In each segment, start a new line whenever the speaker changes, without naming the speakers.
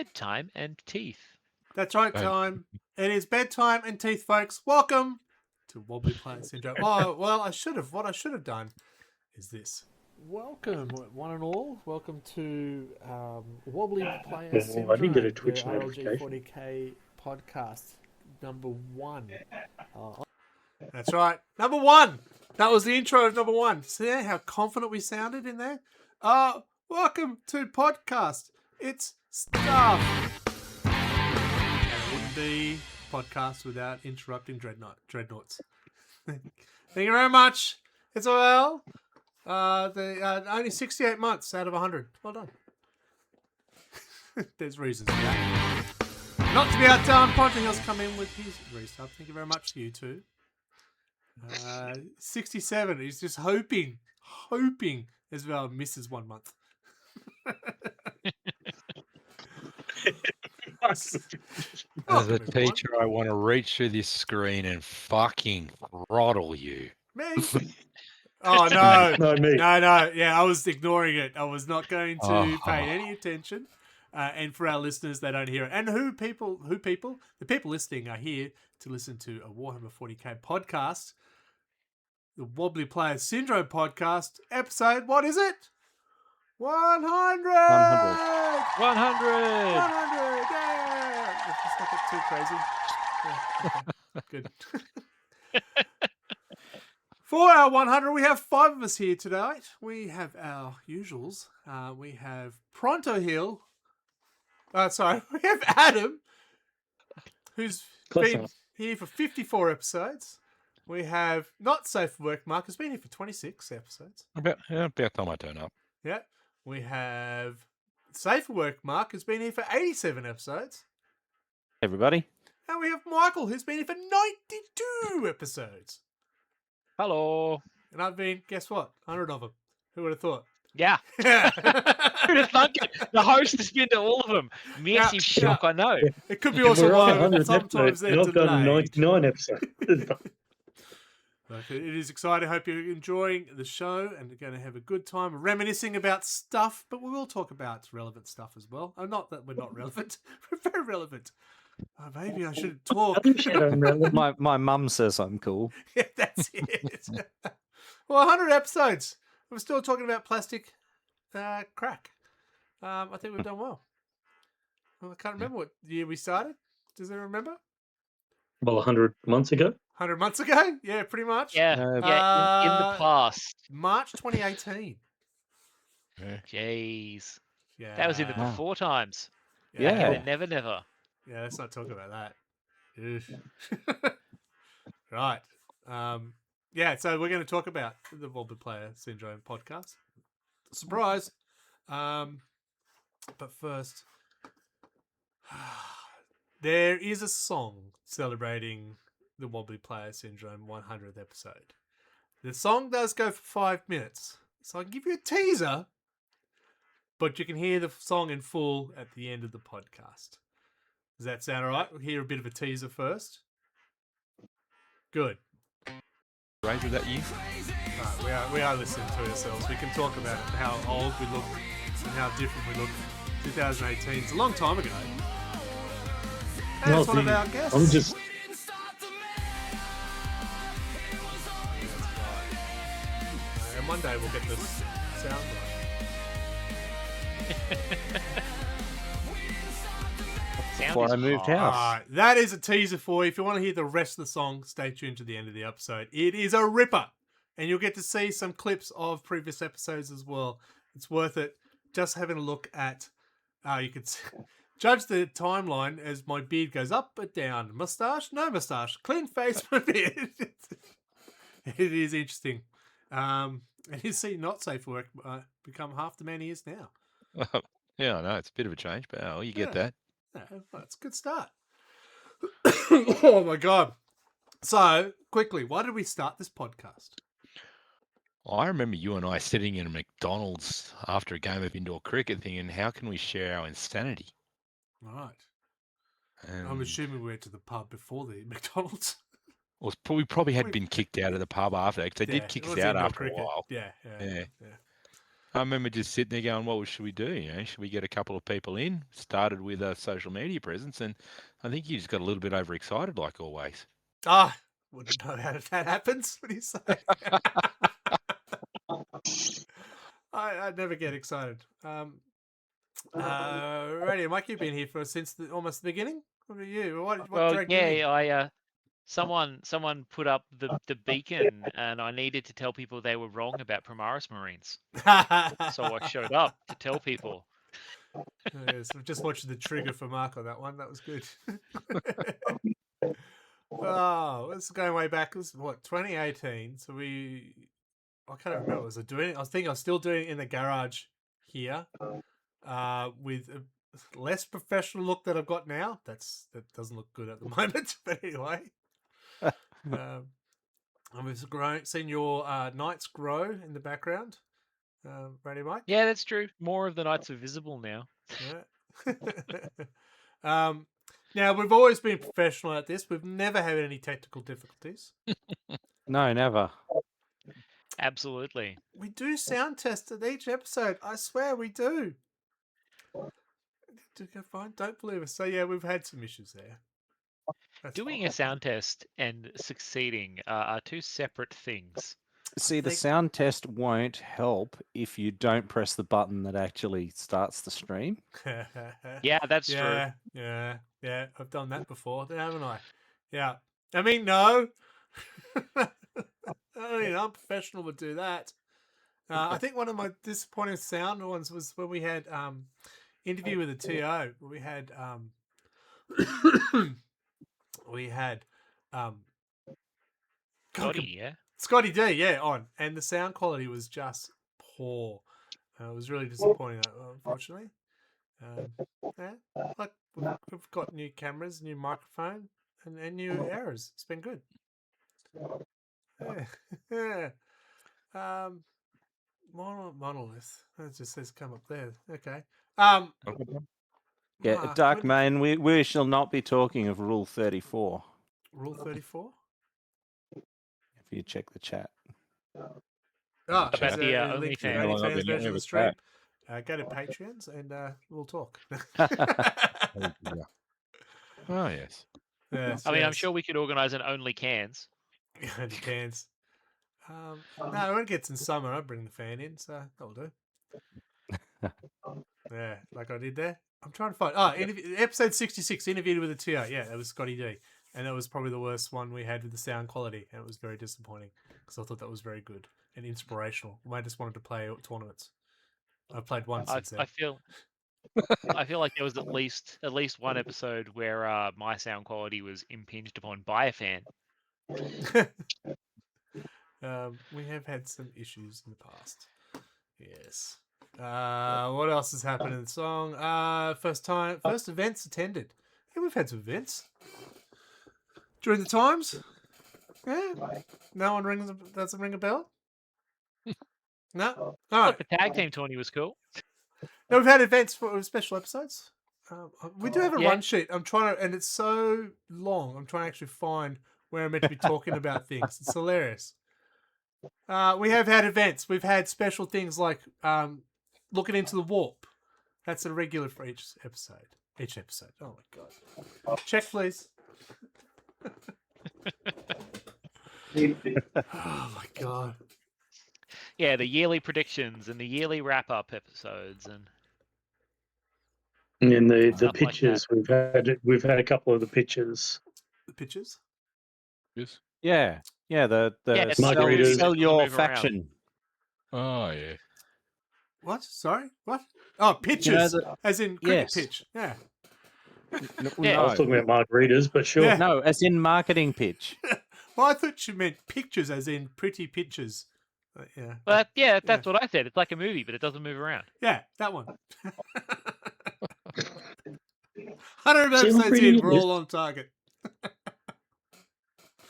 bedtime and teeth.
That's right, time. It is bedtime and teeth, folks. Welcome to Wobbly Player Syndrome. Oh, well, what I should have done is this. Welcome, one and all. Welcome to Wobbly Player Syndrome,
I didn't get a Twitch
the
notification.
RLG40K podcast number 1. That's right, number 1. That was the intro of number 1. See how confident we sounded in there? Welcome to podcast. It's stuff. It wouldn't be podcast without interrupting dreadnoughts. Thank you very much. It's well. Only 68 months out of 100. Well done. There's reasons for that. Not to be outdone, Ponting has come in with his resub. Thank you very much to you too. 67. He's just hoping as well misses 1 month.
As a teacher, I want to reach through this screen and fucking throttle you.
Me? Oh, no.
No, me.
No. Yeah, I was ignoring it. I was not going to pay any attention. And for our listeners, they don't hear it. And the people listening are here to listen to a Warhammer 40K podcast. The Wobbly Player Syndrome podcast episode. What is it? 100!
100!
Yeah! Let's not get too crazy. Yeah, okay. Good. For our 100, we have 5 of us here tonight. We have our usuals. We have Pronto Hill. We have Adam, who's been here for 54 episodes. We have Not Safe for Work Mark, who's been here for 26 episodes.
About time I turn up.
Yeah. We have Safe for Work Mark, who's been here for 87 episodes.
Everybody.
And we have Michael, who's been here for 92 episodes.
Hello.
And I've been, guess what? 100 of them. Who would have thought?
Yeah. Who'd have thunk it? The host has been to all of them. Massive shock, I know.
It could be also why sometimes they're
I've done
delayed.
99 episodes.
It is exciting. I hope you're enjoying the show and you're going to have a good time reminiscing about stuff, but we will talk about relevant stuff as well. Oh, not that we're not relevant. We're very relevant. Oh, maybe I should talk.
My mum says I'm cool.
Yeah, that's it. Well, 100 episodes. We're still talking about plastic crack. I think we've done well. I can't remember what year we started. Does anyone remember?
Well, 100 months ago.
100 months ago? Yeah, pretty much.
Yeah, in the past.
March 2018.
Jeez.
Yeah.
That was in the before times.
Yeah.
Never.
Yeah, let's not talk about that. Right. Yeah, so we're going to talk about the Wobbly Player Syndrome podcast. Surprise. But first, there is a song celebrating the Wobbly Player Syndrome 100th episode. The song does go for 5 minutes, so I'll give you a teaser, but you can hear the song in full at the end of the podcast. Does that sound all right? We'll hear a bit of a teaser first. Good.
Right, was that you?
We are listening to ourselves. We can talk about it, how old we look and how different we look. 2018 is a long time ago. And it's one of our guests.
I'm just...
And one day we'll get this sound right.
Before I moved house.
All right, that is a teaser for you. If you want to hear the rest of the song, stay tuned to the end of the episode. It is a ripper, and you'll get to see some clips of previous episodes as well. It's worth it. Just having a look at, you can judge the timeline as my beard goes up but down. Mustache, no mustache. Clean face, my beard. It is interesting. And you see Not Safe for Work become half the man he is now.
Yeah, I know. It's a bit of a change, but you get that.
Yeah, that's a good start. Oh, my God. So, quickly, why did we start this podcast?
I remember you and I sitting in a McDonald's after a game of indoor cricket thinking, how can we share our insanity?
Right. I'm assuming we went to the pub before the McDonald's.
We probably had been kicked out of the pub after that, because they did kick us out after a while.
Yeah.
I remember just sitting there going, "What should we do? Should we get a couple of people in?" Started with a social media presence, and I think you just got a little bit overexcited, like always.
Ah, wouldn't know how that happens. What do you say? I never get excited. Radio Mike, you've been here for since almost the beginning. What about you? What
Well,
dragged you in?
yeah, someone put up the beacon, and I needed to tell people they were wrong about Primaris Marines, so I showed up to tell people.
Yes, I'm just watching the trigger for Mark on that one. That was good. Oh, it's going way back. It was what, 2018? So I can't remember. Was I doing it? I think I was still doing it in the garage here, with a less professional look that I've got now. That doesn't look good at the moment, but anyway. I've seen your knights grow in the background. Radio Mike?
Yeah, that's true. More of the knights are visible now.
Yeah. Now, we've always been professional at this. We've never had any technical difficulties.
No, never.
Absolutely.
We do sound test at each episode. I swear we do. Fine, don't believe us. So, yeah, we've had some issues there. That's
Doing
fine.
a sound test and succeeding are two separate things.
See, the
think-
sound test won't help if you don't press the button that actually starts the stream.
Yeah, that's true.
Yeah. I've done that before, haven't I? Yeah. I mean, no. Only an unprofessional would do that. I think one of my disappointing sound ones was when we had interview with the TO. We had
Scotty, yeah.
Scotty D, yeah, on, and the sound quality was just poor. It was really disappointing, unfortunately. Yeah, like we've got new cameras, new microphone, and new errors. It's been good. Yeah. Monolith. That just says come up there. Okay.
Yeah,
Mark,
Dark
when-
Man, we shall not be talking of Rule 34,
Rule 34.
if you check the chat.
Oh,
About
is
the
there a link to the
OnlyFans.
OnlyFans version of the stream?
chat.
Go to Patreons and we'll talk.
Oh yes.
Yes,
I mean, I'm
yes.
sure we could organise an only cans.
Only cans. No, when it gets in summer, I bring the fan in, so that'll do. Yeah, like I did there. I'm trying to find. Episode 66, interviewed with a TO. Yeah, that was Scotty D, and that was probably the worst one we had with the sound quality, and it was very disappointing because I thought that was very good and inspirational. I just wanted to play tournaments. I played one since then.
I feel like there was at least one episode where my sound quality was impinged upon by a fan.
We have had some issues in the past. Yes. What else has happened in the song? First events attended. Yeah, we've had some events during the times. Yeah. No one doesn't ring a bell. No. All right.
The tag team tourney was cool.
No, we've had events for special episodes. We do have a
Yeah.
run sheet. I'm trying to, and it's so long. I'm trying to actually find where I'm meant to be talking about things. It's hilarious. We have had events. We've had special things like looking into the warp. That's a regular for each episode. Oh my god. Check, please. Oh my god.
Yeah, the yearly predictions and the yearly wrap-up episodes, and
And the
Stuff like
pictures we've had a couple of the pictures.
The pictures.
Yes.
Yeah, the
it's
like
sell,
readers.
sell
People
your
move around.
faction.
Oh yeah.
What? Sorry? What? Oh, pitches. As in cricket
Yes.
pitch. Yeah.
Yeah.
I was talking about margaritas, but sure.
Yeah.
No, as in marketing pitch.
Well, I thought you meant pictures as in pretty pictures. Yeah.
but that's what I said. It's like a movie, but it doesn't move around.
Yeah, that one. 100
See, I'm
episodes
pretty
in,
good
we're
at
all on target.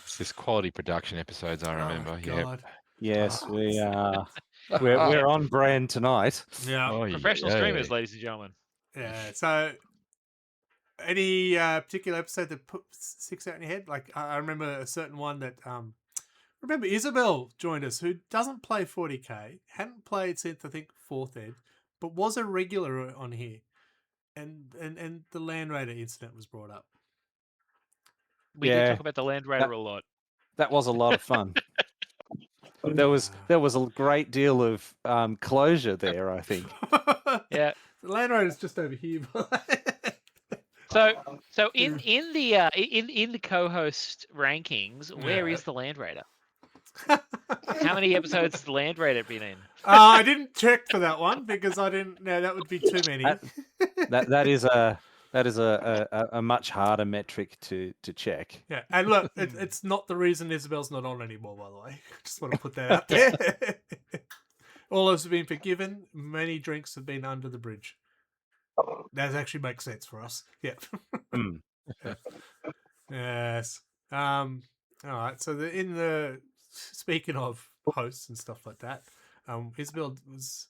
It's just quality production episodes. I remember.
Oh,
Yeah.
God.
Yes, we are. We're on brand tonight.
Yeah.
Oh,
Professional
yeah.
streamers, ladies and gentlemen.
Yeah. So, any particular episode that sticks out in your head? Like, I remember a certain one that Remember, Isabel joined us, who doesn't play 40k, hadn't played since I think 4th ed, but was a regular on here, and the Land Raider incident was brought up.
We did talk about the Land Raider a lot.
That was a lot of fun. There was a great deal of closure there, I think.
Yeah.
The Land Raider's just over here.
So in the co-host rankings, where
Yeah.
is the Land Raider? How many episodes has the Land Raider been in?
I didn't check for that one because I didn't. No, that would be too many.
That is a much harder metric to check.
Yeah, and look, it's not the reason Isabel's not on anymore. By the way, just want to put that out there. All those have been forgiven. Many drinks have been under the bridge. That actually makes sense for us. Yeah.
Mm.
Yes. All right. So speaking of hosts and stuff like that, Isabel was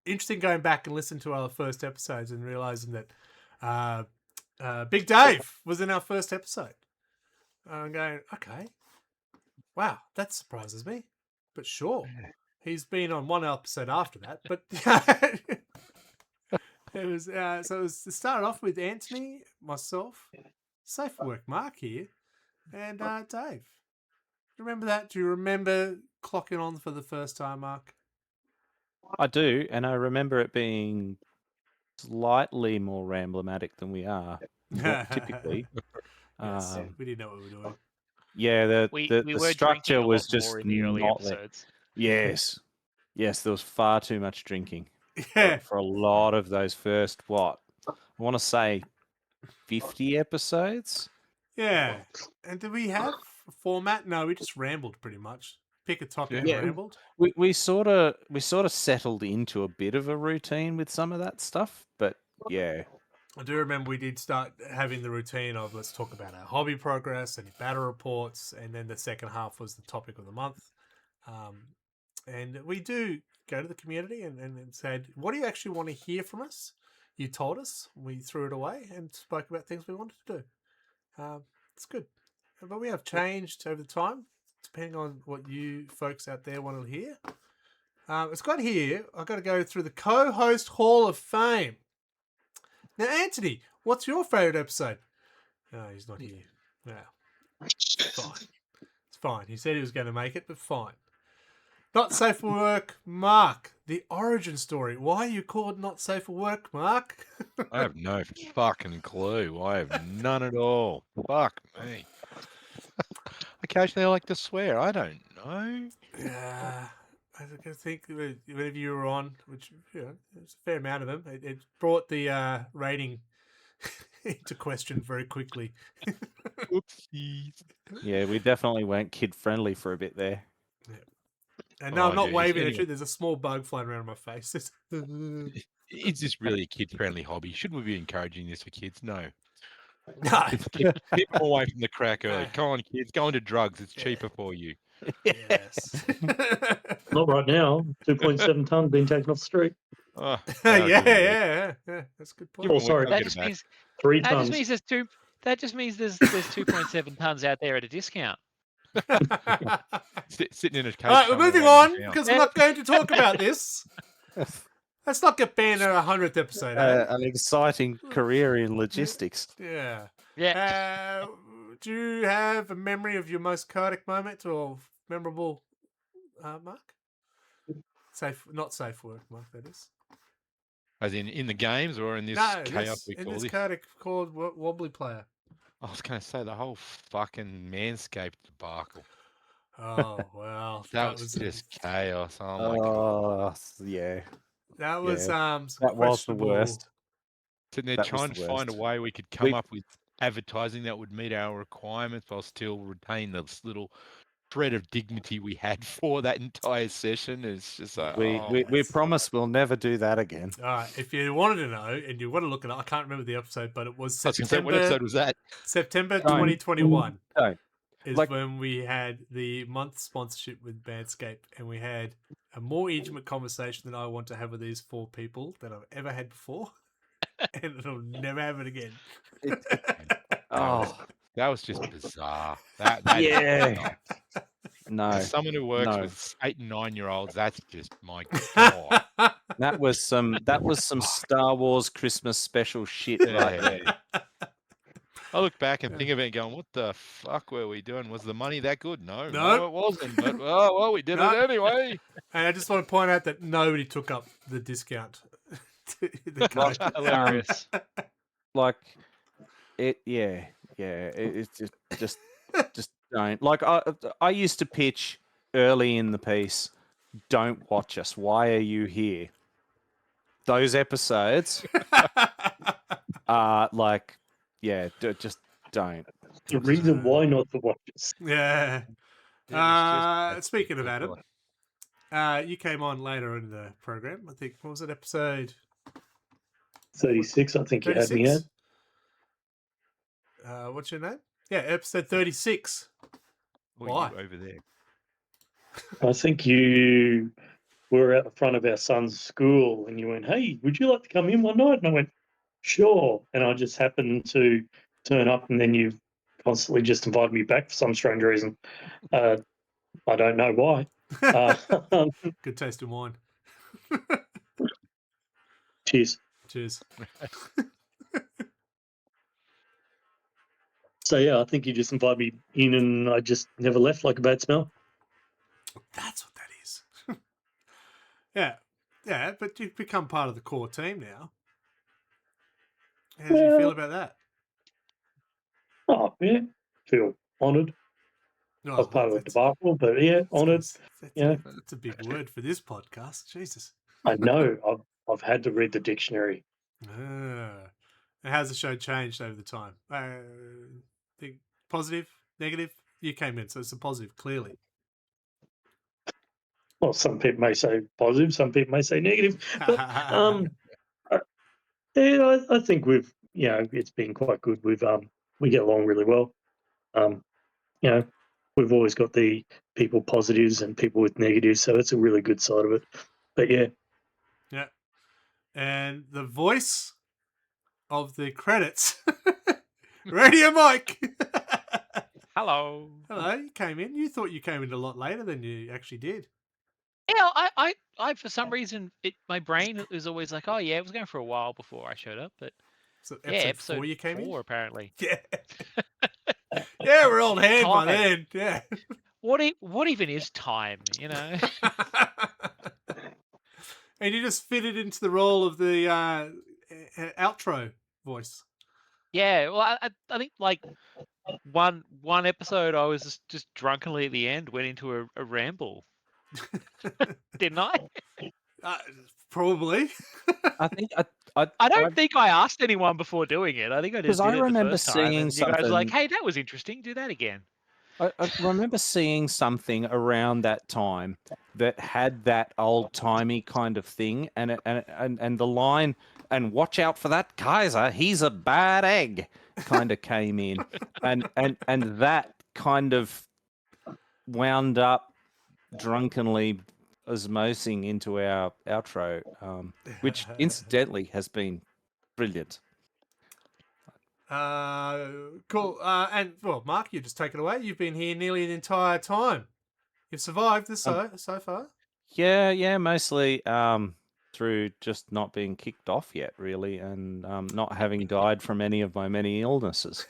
interesting going back and listening to our first episodes and realizing that Big Dave was in our first episode. I'm going, okay, wow, that surprises me, but sure, he's been on one episode after that, but. It was it started off with Anthony, myself, Safe for Work Mark here, and Dave. Remember that? Do you remember clocking on for the first time, Mark?
I do, and I remember it being slightly more ramblomatic than we are typically.
Yes, we didn't know what we were doing.
Yeah, the
were
structure
drinking a
was
lot
just
more in the early
not there.
episodes.
Yes, there was far too much drinking.
Yeah.
For a lot of those first, I want to say 50 episodes?
Yeah. And did we have a format? No, we just rambled pretty much. Pick a topic and rambled.
We sort of settled into a bit of a routine with some of that stuff, but yeah.
I do remember we did start having the routine of let's talk about our hobby progress, any battle reports, and then the second half was the topic of the month. And we do go to the community and said, what do you actually want to hear from us? You told us, we threw it away and spoke about things we wanted to do. It's good. But we have changed over time, depending on what you folks out there want to hear. It's got here, I've got to go through the co-host Hall of Fame. Now, Anthony, what's your favourite episode? No, he's not here. No. It's fine. It's fine. He said he was going to make it, but fine. Not Safe for Work, Mark. The origin story. Why are you called Not Safe for Work, Mark?
I have no fucking clue. I have none at all. Fuck me. Occasionally I like to swear. I don't know.
Yeah. I think whenever you were on, which there's a fair amount of them, it brought the rating into question very quickly.
Oopsies.
Yeah, we definitely weren't kid-friendly for a bit there.
And no, I'm not
geez.
waving at
Anyway.
you. There's a small bug flying around my face.
Is this really a kid-friendly hobby? Shouldn't we be encouraging this for kids? No.
No.
Keep them away from the crack early. Come on, kids. Go into drugs. It's cheaper for you.
Yes.
Not right now. 2.7 tonne being taken off the street.
Oh,
yeah. That's a good point.
Oh, sorry.
That just means
3
that
tonnes.
just means there's two. That just means there's 2.7 tons out there at a discount.
Sitting in a case.
All right, we're moving
somewhere
on
in town.
because we're not going to talk about this. Let's not get banned at our 100th episode.
An exciting career in logistics.
Yeah.
Yeah.
Do you have a memory of your most chaotic moment or memorable, Mark? Not safe work, Mark, that is.
As in the games or in this chaos we
in
call
this
this?
chaotic called Wobbly Player.
I was going to say the whole fucking Manscaped debacle.
Oh, well.
That was just chaos. Oh, my God.
Oh, yeah.
That was
That was the worst.
Sitting there
That was
trying
the
to find a
worst.
way we could come up with advertising that would meet our requirements while still retain this little shred of dignity we had for that entire session. It's just like,
We promise we'll never do that again.
All right. If you wanted to know and you want to look it up, I can't remember the episode, but it was
I was gonna say, what episode was that?
September 2021
Don't.
is when we had the month sponsorship with Manscaped, and we had a more intimate conversation than I want to have with these 4 people that I've ever had before, and it'll never happen again.
Oh,
That was just bizarre. That
yeah. No,
As someone who works
no.
with 8 and 9-year-olds, that's just my God.
That was some Star Wars Christmas special shit right there.
I look back and think of it and going, what the fuck were we doing? Was the money that good? No,
No.
it wasn't. But, well, we did
No.
it anyway.
And I just want to point out that nobody took up the discount. The code.
Hilarious.
Like it's just don't. Like I used to pitch early in the piece, don't watch us. Why are you here? Those episodes are like, just don't.
The reason why not to watch this.
Yeah.
Yeah, it's just-
Speaking of Adam, you came on later in the program. I think, what was it, episode
36, I think you had me at.
36? What's your name? Yeah, episode 36.
Well,
Why?
you over there.
I think you were out the front of our son's school and you went, hey, would you like to come in one night? And I went, sure. And I just happened to turn up, and then you constantly just invited me back for some strange reason. I don't know why.
Good taste in wine.
Cheers.
Cheers.
So, yeah, I think you just invited me in and I just never left like a bad smell.
That's what that is. Yeah. Yeah, but you've become part of the core team now. How do you feel about that?
Oh, yeah. Feel honoured. I was part of the debacle, but yeah, honoured. Yeah.
That's a big word for this podcast. Jesus.
I know. I've had to read the dictionary.
And how's the show changed over the time? Think positive, negative? You came in, so it's a positive, clearly.
Well, some people may say positive, some people may say negative. But yeah, I think we've, it's been quite good. We get along really well. We've always got the people positives and people with negatives, so it's a really good side of it. But yeah.
Yeah. And the voice of the credits, Radio Mike.
Hello.
Hello, you came in. You thought you came in a lot later than you actually did.
Yeah, I for some reason, my brain is always like, oh yeah, it was going for a while before I showed up, but
So
episode
4 you came
4
in?
apparently.
Yeah. Yeah, we're old hand by
Time.
then. Yeah.
What even is time?
And you just fitted into the role of the outro voice.
Yeah, well, I think like one episode I was just drunkenly at the end went into a ramble, didn't I?
Probably.
I think
I don't think I asked anyone before doing it. I think I just did it
remember
the first time,
seeing
and you guys were like,
something-
"Hey, that was interesting. Do that again."
I remember seeing something around that time that had that old timey kind of thing, and the line, and watch out for that Kaiser, he's a bad egg, kind of came in, and that kind of wound up drunkenly osmosing into our outro, which incidentally has been brilliant.
Cool. And well, Mark, you just take it away. You've been here nearly the entire time. You've survived this so far.
Yeah, mostly through just not being kicked off yet, really, and not having died from any of my many illnesses.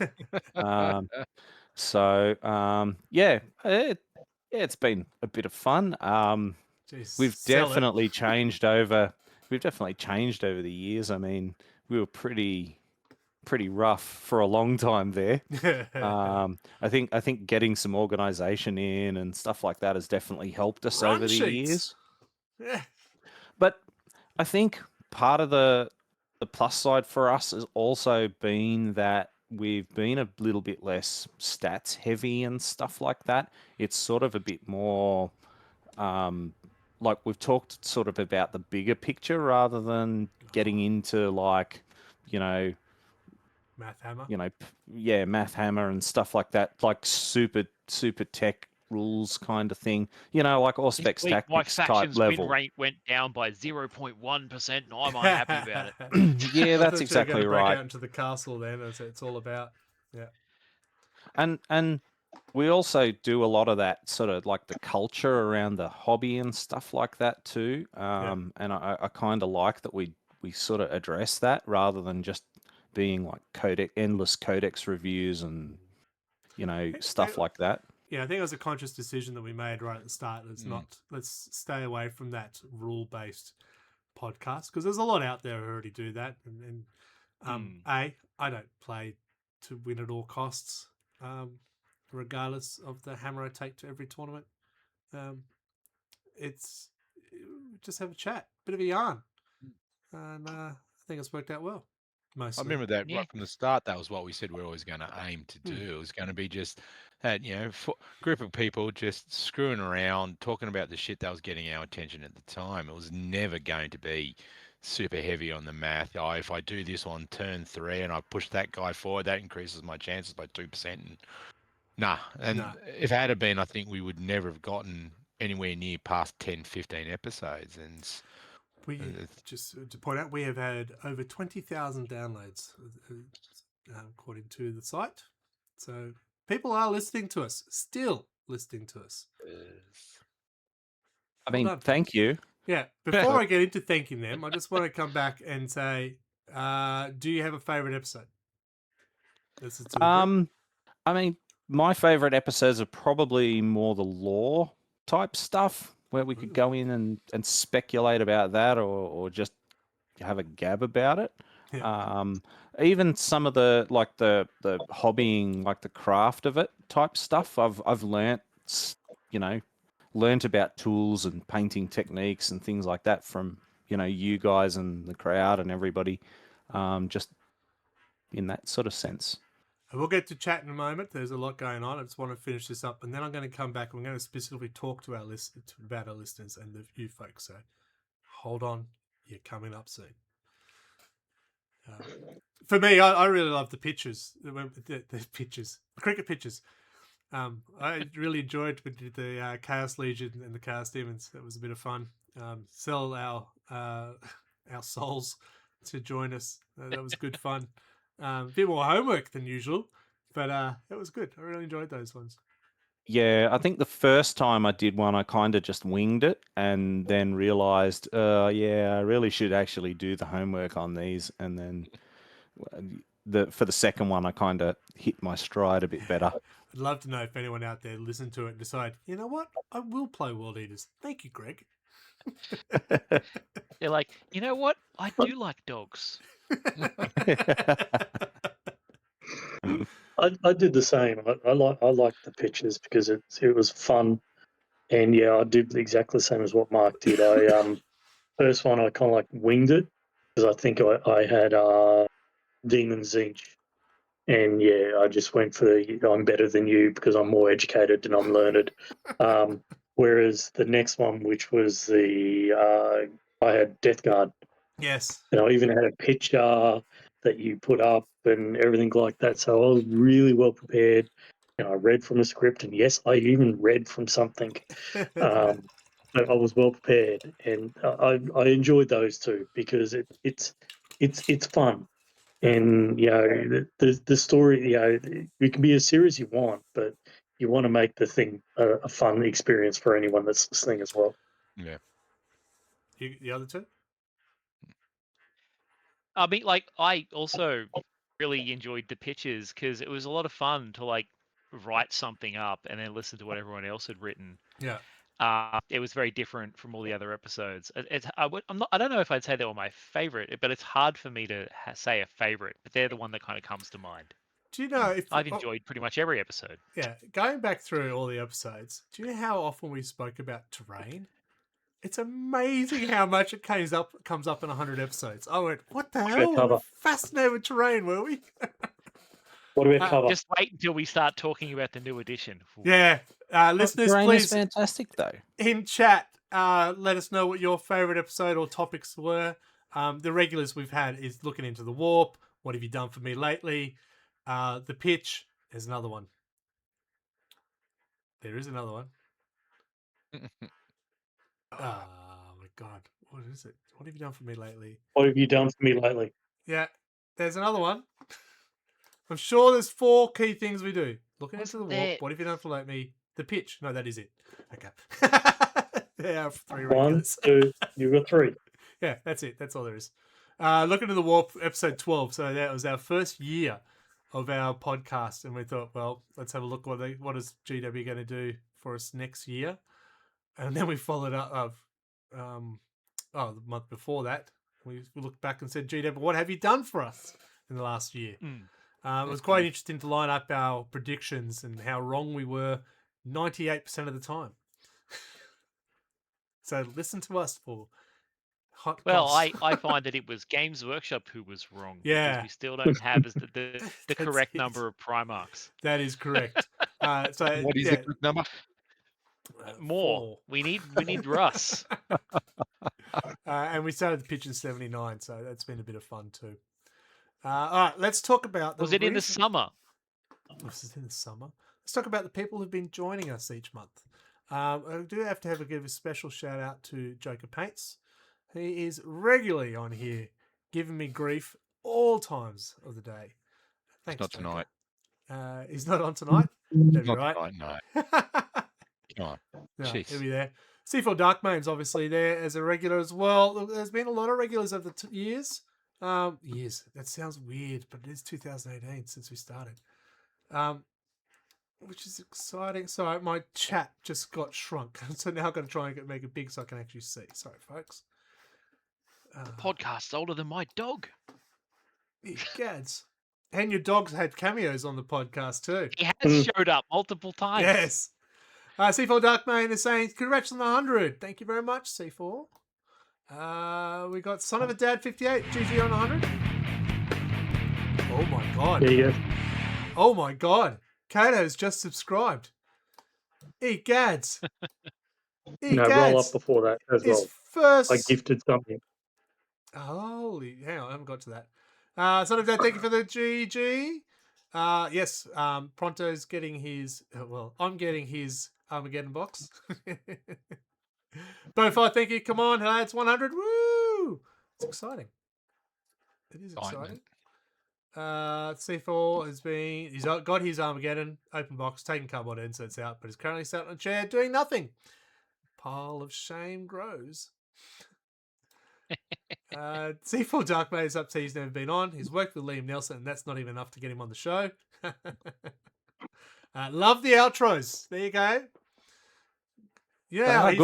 It's been a bit of fun.
Jeez,
We've
sell it.
definitely changed over. We've definitely changed over the years. I mean, we were pretty rough for a long time there. I think getting some organization in and stuff like that has definitely helped us
Run
over the
sheets.
years.
Yeah.
But I think part of the plus side for us has also been that we've been a little bit less stats heavy and stuff like that. It's sort of a bit more like we've talked sort of about the bigger picture rather than getting into like,
Math hammer.
Math hammer and stuff like that, like super tech rules kind of thing, like Auspex
My
tactics type
faction's
level.
win rate went down by 0.1%, and I'm unhappy about it.
Yeah,
I
that's
thought you were
exactly
gonna break
right.
out into the castle then. That's what it's all about. Yeah.
And we also do a lot of that sort of like the culture around the hobby and stuff like that too. And I kind of like that we sort of address that rather than just being like endless codex reviews and stuff like that.
Yeah, I think it was a conscious decision that we made right at the start. Let's stay away from that rule-based podcast because there's a lot out there who already do that. And I don't play to win at all costs, regardless of the hammer I take to every tournament. It's just have a chat, bit of a yarn, and I think it's worked out well. Mostly.
I remember that right from the start. That was what we said we're always going to aim to do. It was going to be just that, group of people just screwing around, talking about the shit that was getting our attention at the time. It was never going to be super heavy on the math. Oh, if I do this on turn 3 and I push that guy forward, that increases my chances by 2%. And if it had been, I think we would never have gotten anywhere near past 10, 15 episodes. And
just to point out, we have had over 20,000 downloads, according to the site. So people are listening to us, still listening to us.
I mean, thank you.
Yeah. Before I get into thanking them, I just want to come back and say, do you have a favorite episode?
I mean, my favorite episodes are probably more the lore type stuff where we could go in and speculate about that or just have a gab about it. Yeah. Even some of the hobbying, like the craft of it type stuff, I've learnt about tools and painting techniques and things like that from you guys and the crowd and everybody, just in that sort of sense.
We'll get to chat in a moment. There's a lot going on. I just want to finish this up, and then I'm going to come back. I'm going to specifically talk to about our listeners and you folks. So hold on, you're coming up soon. For me, I really love the pictures. The pictures, the cricket pictures. I really enjoyed the Chaos Legion and the Chaos Demons. That was a bit of fun. Sell our souls to join us. That was good fun. A bit more homework than usual, but it was good. I really enjoyed those ones.
Yeah, I think the first time I did one, I kind of just winged it and then realized, I really should actually do the homework on these. And then for the second one, I kind of hit my stride a bit better.
I'd love to know if anyone out there listened to it and decide, you know what, I will play World Eaters. Thank you, Greg.
They're like, you know what, I do like dogs.
I did the same. I like the pictures because it was fun, and I did exactly the same as what Mark did. I first one I kind of like winged it because I think I had Demon Zinch, and I just went for I'm better than you because I'm more educated and I'm learned. Whereas the next one, which was I had Death Guard.
Yes.
And I even had a picture that you put up and everything like that. So I was really well prepared. I read from a script, and yes, I even read from something. But I was well prepared, and I enjoyed those too because it's fun, and the story. It can be as serious as you want, but you want to make the thing a fun experience for anyone that's listening as well.
Yeah.
The other two.
I mean, I also really enjoyed the pictures because it was a lot of fun to write something up and then listen to what everyone else had written.
Yeah.
It was very different from all the other episodes. I don't know if I'd say they were my favorite, but it's hard for me to say a favorite. But they're the one that kind of comes to mind.
Do you know if
I've enjoyed pretty much every episode?
Yeah, going back through all the episodes, do you know how often we spoke about terrain? It's amazing how much it comes up in 100 episodes. I went, what the hell? We were fascinated with terrain, were we?
What do we cover?
Just wait until we start talking about the new edition.
Yeah. Listeners,
terrain
please.
Is fantastic, though.
In chat, let us know what your favorite episode or topics were. The regulars we've had is looking into the warp. What have you done for me lately? The pitch. There's another one. There is another one. Oh my god, what is it? What have you done for me lately?
What have you done for me lately?
Yeah, there's another one. I'm sure there's 4 key things we do. Looking into the
Wasn't
warp.
there-
What if you don't float me? The pitch. No, that is it. Okay. There are 3
1,
regulars.
2, you got 3.
Yeah, that's it. That's all there is. Looking to the Warp, episode 12. So that was our first year of our podcast, and we thought, well, let's have a look. What is GW going to do for us next year? And then we followed up the month before that. We looked back and said, GW, what have you done for us in the last year? It was quite interesting to line up our predictions and how wrong we were 98% of the time. So listen to us for hot
Well,
goss.
I find that it was Games Workshop who was wrong.
Yeah.
Because we still don't have the
That's
correct
it.
number of Primarchs.
That is correct. So
What is
yeah,
the correct number?
More.
4.
We need Russ.
And we started the pitch in 79, so that's been a bit of fun too. All right, let's talk about
Was it in the
recent-
summer?
This is in the summer. Let's talk about the people who've been joining us each month. I do have to give a special shout out to Joker Paints. He is regularly on here, giving me grief all times of the day. Thanks,
Not
Joker.
tonight.
He's not on tonight. That'd be
Not
right.
tonight, no. Come on.
No,
Jeez.
he'll be there. C4 Darkmane's obviously there as a regular as well. There's been a lot of regulars over the years. Years. That sounds weird, but it is 2018 since we started. Which is exciting. Sorry, my chat just got shrunk. So now I've got to try and make it big so I can actually see. Sorry, folks.
Podcast's older than my dog.
Gads. And your dog's had cameos on the podcast too.
He has showed up multiple times.
Yes. C4 Darkmane is saying, congrats on the 100. Thank you very much, C4. We got Son of a Dad 58. GG on 100. Oh my God.
There you go.
Oh my God. Kato's just subscribed. Gads.
No, roll up before that as
His
well.
first.
I gifted something.
Holy, hang on, I haven't got to that. Son of Dad, thank you for the GG. Yes, Pronto's getting his. Well, I'm getting his Armageddon box. Bofar, thank you. Come on, it's 100. Woo! It's exciting. It is exciting. C4 he's got his Armageddon open box, taking cardboard inserts out, but is currently sat on a chair doing nothing. Pile of shame grows. C4 Darkmate is up to he's never been on. He's worked with Liam Nelson, and that's not even enough to get him on the show. Love the outros. There you go. Yeah, I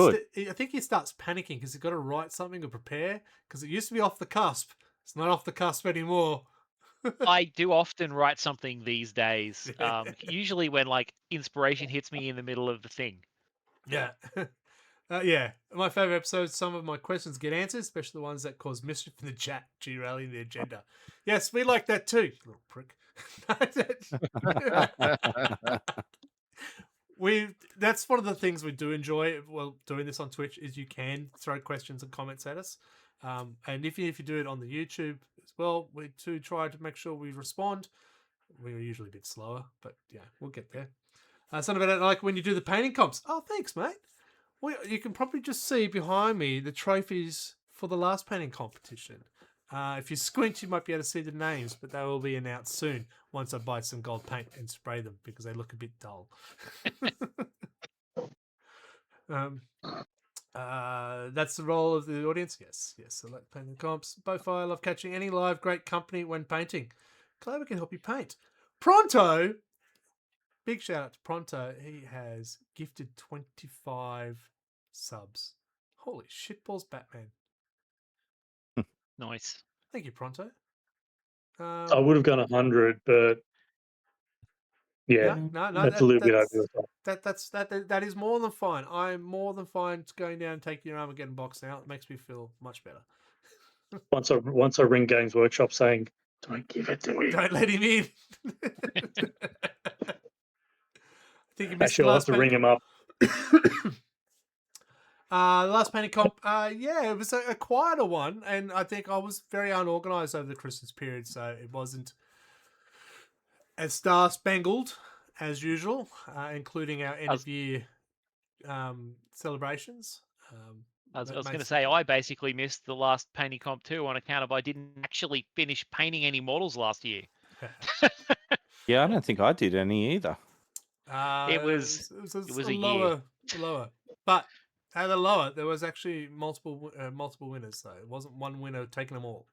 think he starts panicking because he's got to write something or prepare because it used to be off the cusp. It's not off the cusp anymore.
I do often write something these days. Usually when like inspiration hits me in the middle of the thing.
Yeah. Yeah. My favorite episodes, some of my questions get answered, especially the ones that cause mischief in the chat, derailing the agenda. Yes, we like that too, you little prick. That's one of the things we do enjoy. Well, doing this on Twitch is you can throw questions and comments at us, and if you do it on the YouTube as well, we do try to make sure we respond. We're usually a bit slower, but yeah, we'll get there. Some of it like when you do the painting comps. Oh, thanks, mate. Well, you can probably just see behind me the trophies for the last painting competition. If you squint, you might be able to see the names, but they will be announced soon once I buy some gold paint and spray them because they look a bit dull. That's the role of the audience. Yes. I like painting comps. Both I love catching any live great company when painting. Glad we can help you paint. Pronto. Big shout out to Pronto. He has gifted 25 subs. Holy shitballs, Batman.
Nice.
Thank you, Pronto.
I would have gone 100, but yeah,
no,
that's a little bit over the top.
That is more than fine. I'm more than fine going down and taking your Armageddon box now. It makes me feel much better.
Once I ring Games Workshop saying, "Don't give it to me."
Don't let him in. I think you missed
Actually, I'll have to ring him up.
The last painting comp, yeah, it was a quieter one, and I think I was very unorganized over the Christmas period, so it wasn't as star-spangled as usual, including our end-of-year celebrations.
I was going to say, I basically missed the last painting comp too on account of I didn't actually finish painting any models last year.
Yeah, I don't think I did any either.
It was
a
a year.
lower. But out of the lower, there was actually multiple winners. Though it wasn't one winner taking them all,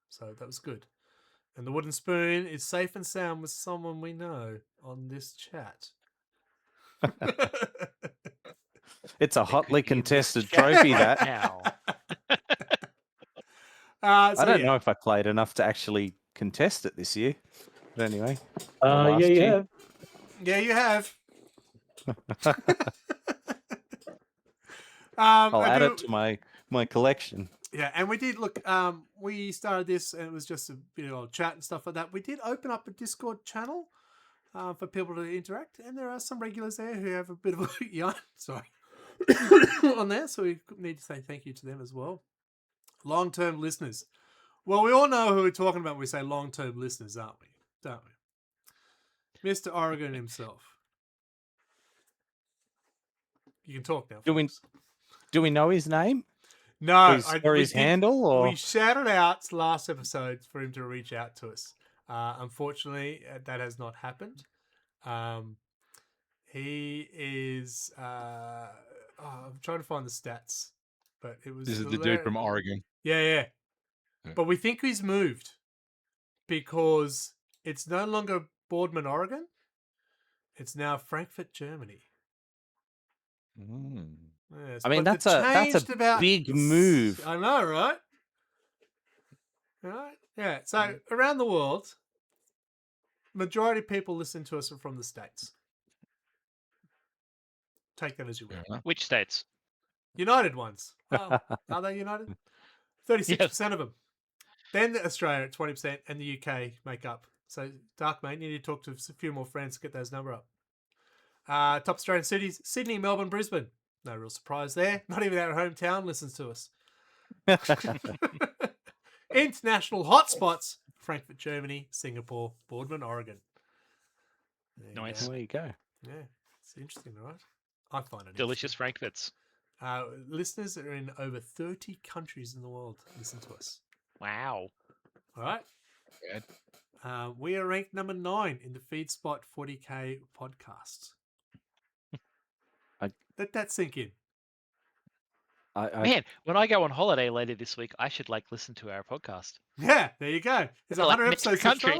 so that was good. And the wooden spoon is safe and sound with someone we know on this chat.
It's a
It
hotly
could be in this
contested
chat
trophy.
right
That
now.
I don't know if I played enough to actually contest it this year. But anyway, or
Yeah,
last
you
year.
have.
Yeah, you have.
I'll add it to my collection.
Yeah, and we did look. We started this, and it was just a bit of chat and stuff like that. We did open up a Discord channel for people to interact, and there are some regulars there who have a bit of a yarn. Sorry, on there, so we need to say thank you to them as well. Long-term listeners. Well, we all know who we're talking about when we say long-term listeners, aren't we? Don't we? Mr. Oregon himself. You can talk now.
Do we know his name?
No,
or his handle? Or
we shouted out last episode for him to reach out to us. Unfortunately, that has not happened. He is. I'm trying to find the stats, but it was.
This is the dude from Oregon.
Yeah. But we think he's moved because it's no longer Boardman, Oregon. It's now Frankfurt, Germany. Yes,
I mean,
but
that's a big move.
I know, right? Right? Yeah. So around the world, majority of people listen to us are from the States. Take that as you will.
Which states?
United ones. Well, are they United? 36% of them. Then Australia at 20% and the UK make up. So, Darkmane, you need to talk to a few more friends to get those number up. Top Australian cities, Sydney, Melbourne, Brisbane. No real surprise there. Not even our hometown listens to us. International hotspots, Frankfurt, Germany, Singapore, Boardman, Oregon.
Nice.
There you go.
Yeah, it's interesting, right? I find it
Delicious Frankfurts.
Listeners that are in over 30 countries in the world listen to us.
Wow.
All right.
Good.
We are ranked number 9 in the FeedSpot 40K podcast. Let that sink in.
Man, when I go on holiday later this week, I should listen to our podcast.
Yeah, there you go. There's 100 episodes to
country.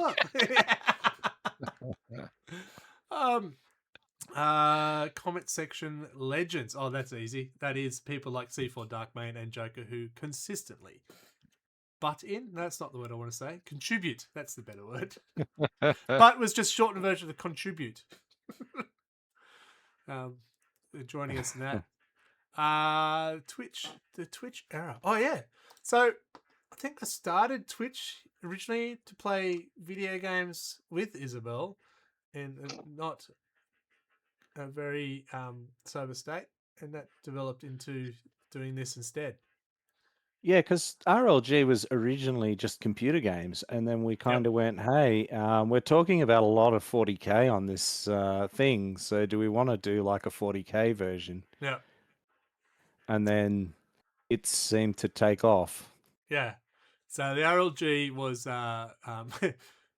Comment section legends. Oh, that's easy. That is people like C4 Darkmane and Joker who consistently butt in. No, that's not the word I want to say. Contribute. That's the better word. But was just shortened version of contribute. Joining us in that. Twitch. The Twitch era. Oh, yeah. So I think I started Twitch originally to play video games with Isabel in not a very sober state, and that developed into doing this instead.
Yeah, because RLG was originally just computer games, and then we kind of went, hey, we're talking about a lot of 40K on this thing, so do we want to do like a 40K version?
Yeah.
And then it seemed to take off.
Yeah. So the RLG was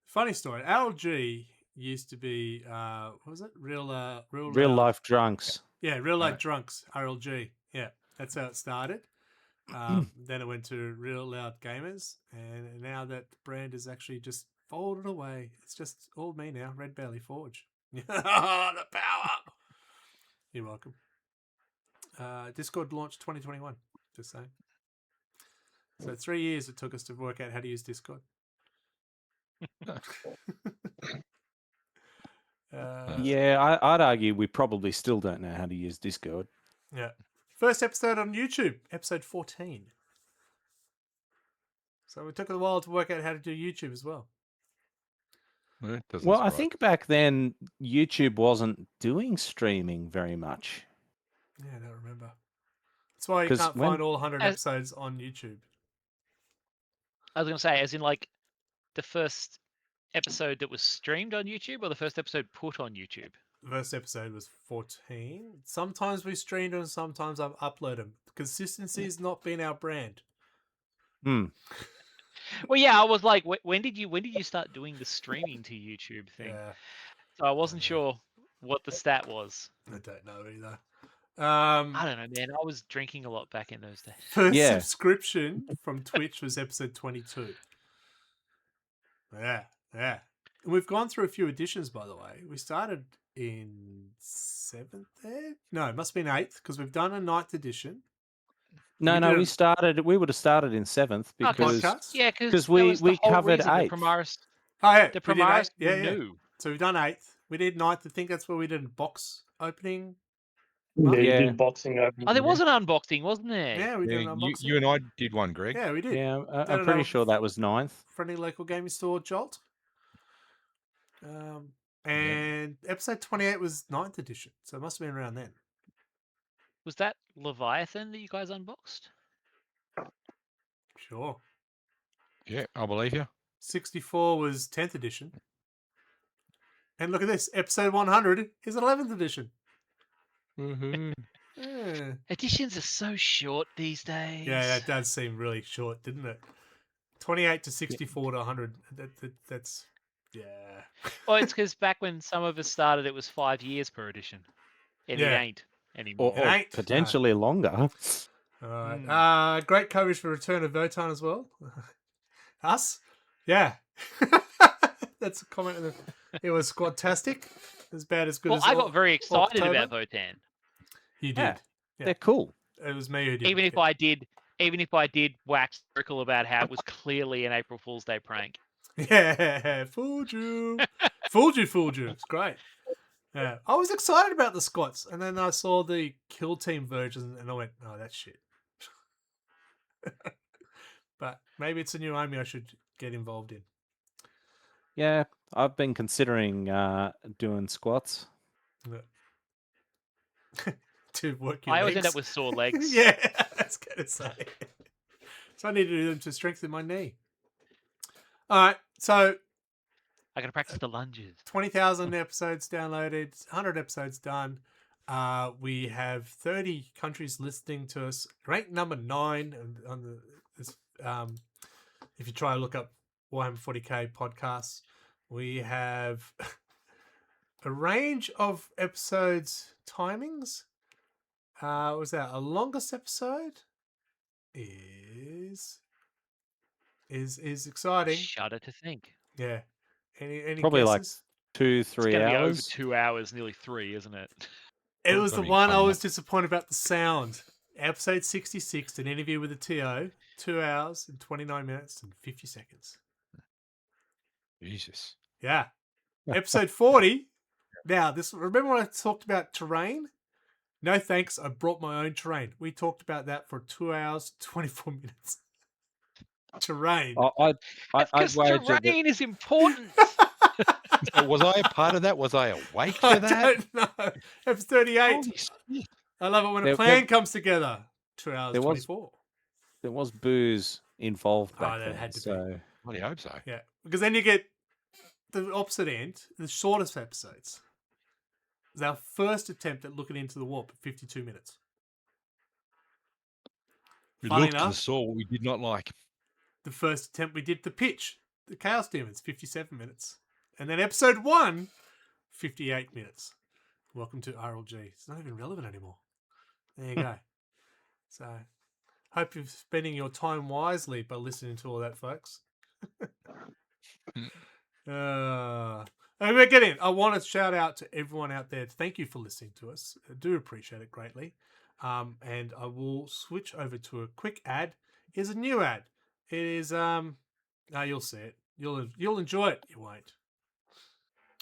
funny story. RLG used to be what was it? Real
life drunks.
Yeah, real life drunks. RLG. Yeah, that's how it started. Then it went to Real Loud Gamers, and now that brand is actually just folded away. It's just all me now. RedBelly Forge. The power. You're welcome. Discord launched 2021. Just saying. So 3 years it took us to work out how to use Discord.
Yeah, I'd argue we probably still don't know how to use Discord.
Yeah. First episode on YouTube, episode 14. So it took a while to work out how to do YouTube as well.
Well, I think back then YouTube wasn't doing streaming very much.
Yeah, I don't remember. That's why you can't find all 100 episodes on YouTube.
I was going to say, as in the first episode that was streamed on YouTube or the first episode put on YouTube?
The first episode was 14. Sometimes we streamed them, sometimes I've uploaded them. Consistency has not been our brand.
Well, yeah, I was like, when did you start doing the streaming to YouTube thing?
Yeah.
So I wasn't sure what the stat was.
I don't know either.
I don't know, man. I was drinking a lot back in those days.
First
Yeah.
subscription from Twitch was episode 22. Yeah. And we've gone through a few editions, by the way. We started in 7th there? No, it must have been 8th because we've done a 9th edition.
No,
We
no,
did
we would have started in 7th
Oh,
because
podcast.
Yeah,
because
that
we
was the whole
covered
reason
8th.
Oh, yeah.
The
we did 8th.
Primaris
Yeah,
were
yeah.
new.
So we've done 8th. We did 9th. I think that's where we did a box opening.
Yeah, you
Yeah.
did boxing opening.
Oh, there was an unboxing, wasn't there?
Yeah, we did an
you,
unboxing.
you and I did one, Greg.
Yeah, we did.
Yeah,
Did
I'm
it
pretty
on
sure that was 9th.
Friendly local gaming store Jolt. And episode 28 was 9th edition, so it must have been around then.
Was that Leviathan that you guys unboxed?
Sure.
Yeah, I believe you.
64 was 10th edition. And look at this, episode 100 is 11th edition.
Mm-hmm.
Yeah,
Editions are so short these days.
yeah, that does seem really short, didn't it? 28 to 64 to 100. That's, yeah.
Well, it's because back when some of us started, it was 5 years per edition. And
Yeah.
it ain't anymore.
It ain't.
Potentially longer.
All right. Great coverage for Return of Votan as well. Us? Yeah. That's a comment. It was squadtastic. As bad as good
Well,
as
I got very excited
October.
about Votan.
You did.
Yeah.
Yeah.
They're cool.
It was me who did.
Even if I did wax circle about how it was clearly an April Fool's Day prank.
Yeah, fooled you. fooled you. It's great. Yeah. I was excited about the squats, and then I saw the Kill Team version, and I went, oh, that's shit. But maybe it's a new army I should get involved in.
Yeah, I've been considering doing squats.
To work your
I always
legs.
end up with sore legs.
Yeah, that's going to say. So I need to do them to strengthen my knee. All right, so
I got to practice the lunges.
20,000 episodes downloaded, 100 episodes done. We have 30 countries listening to us. Ranked number 9 on the. If you try to look up Warhammer 40k podcasts, we have a range of episodes timings. Was that a longest episode? Is exciting.
Shudder to think.
Yeah. Any
Probably like
guesses?
2-3
It's going to be over
hours.
2 hours, nearly 3, isn't it?
It was the
Bloody
one I
fun.
was disappointed about the sound. Episode 66, an interview with the TO, 2 hours and 29 minutes and 50 seconds.
Jesus.
Yeah. Episode 40. Now, remember when I talked about terrain? No thanks, I brought my own terrain. We talked about that for 2 hours, 24 minutes. Terrain.
I'd
Because
wager that
terrain is important.
So was I a part of that? Was I awake
I
for that?
don't know. Episode 38.
Holy shit.
I love it when a
There-
plan comes together. 2 hours,
there was-
24.
there was booze involved back
there
then.
had to be.
So
Bloody hope so.
Yeah, because then you get the opposite end, the shortest episodes. It's our first attempt at looking into the warp, 52 minutes.
We
Funny
looked and
enough,
saw what we did not like.
the first attempt we did the pitch, the Chaos Demons, 57 minutes. And then episode 1, 58 minutes. Welcome to RLG. It's not even relevant anymore. There you go. So, hope you're spending your time wisely by listening to all that, folks. We're getting. I want to shout out to everyone out there. Thank you for listening to us. I do appreciate it greatly. And I will switch over to a quick ad. Here's a new ad. It is you'll see it. You'll enjoy it. You won't.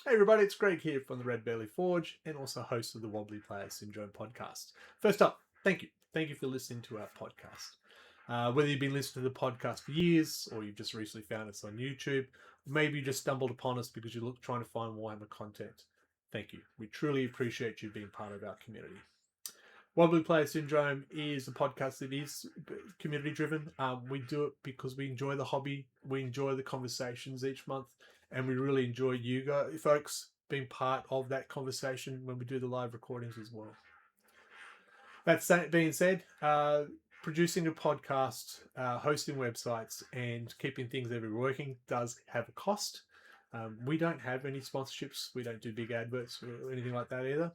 Hey everybody, it's Greg here from the RedBelly Forge and also host of the Wobbly Player Syndrome podcast. First up, thank you. Thank you for listening to our podcast. Whether you've been listening to the podcast for years or you've just recently found us on YouTube, maybe you just stumbled upon us because you're trying to find Warhammer content. Thank you. We truly appreciate you being part of our community. Wobbly Player Syndrome is a podcast that is community driven. We do it because we enjoy the hobby. We enjoy the conversations each month. And we really enjoy you guys, folks, being part of that conversation when we do the live recordings as well. That being said, producing a podcast, hosting websites, and keeping things every working does have a cost. We don't have any sponsorships. We don't do big adverts or anything like that either.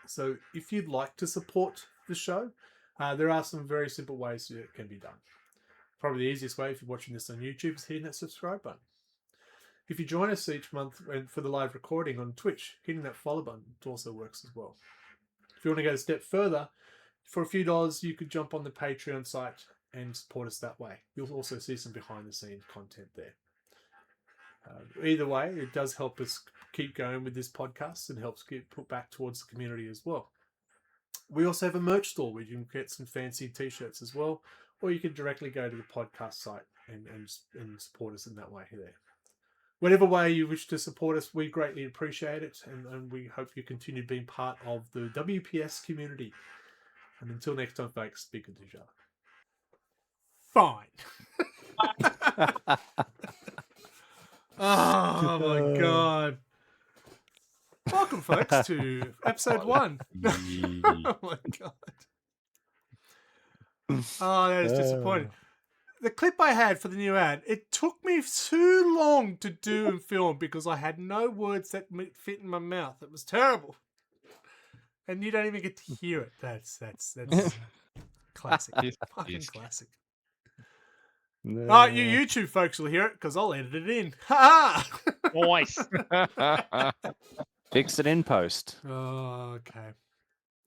So if you'd like to support the show, there are some very simple ways that it can be done. Probably the easiest way if you're watching this on YouTube is hitting that subscribe button. If you join us each month for the live recording on Twitch, hitting that follow button also works as well. If you want to go a step further, for a few dollars, you could jump on the Patreon site and support us that way. You'll also see some behind-the-scenes content there. Either way, it does help us keep going with this podcast and helps get put back towards the community as well. We also have a merch store where you can get some fancy t-shirts as well, or you can directly go to the podcast site and support us in that way there. Whatever way you wish to support us, we greatly appreciate it, and we hope you continue being part of the WPS community. And until next time, folks, be good to each other. Fine. Oh my god. Welcome, folks, to episode 1. Oh my god. Oh, that is disappointing. The clip I had for the new ad, it took me too long to do and film because I had no words that fit in my mouth. It was terrible. And you don't even get to hear it. That's classic. Fucking classic.
No.
All right, you YouTube folks will hear it because I'll edit it in. Ha ha!
Nice.
Fix it in post.
Oh, okay.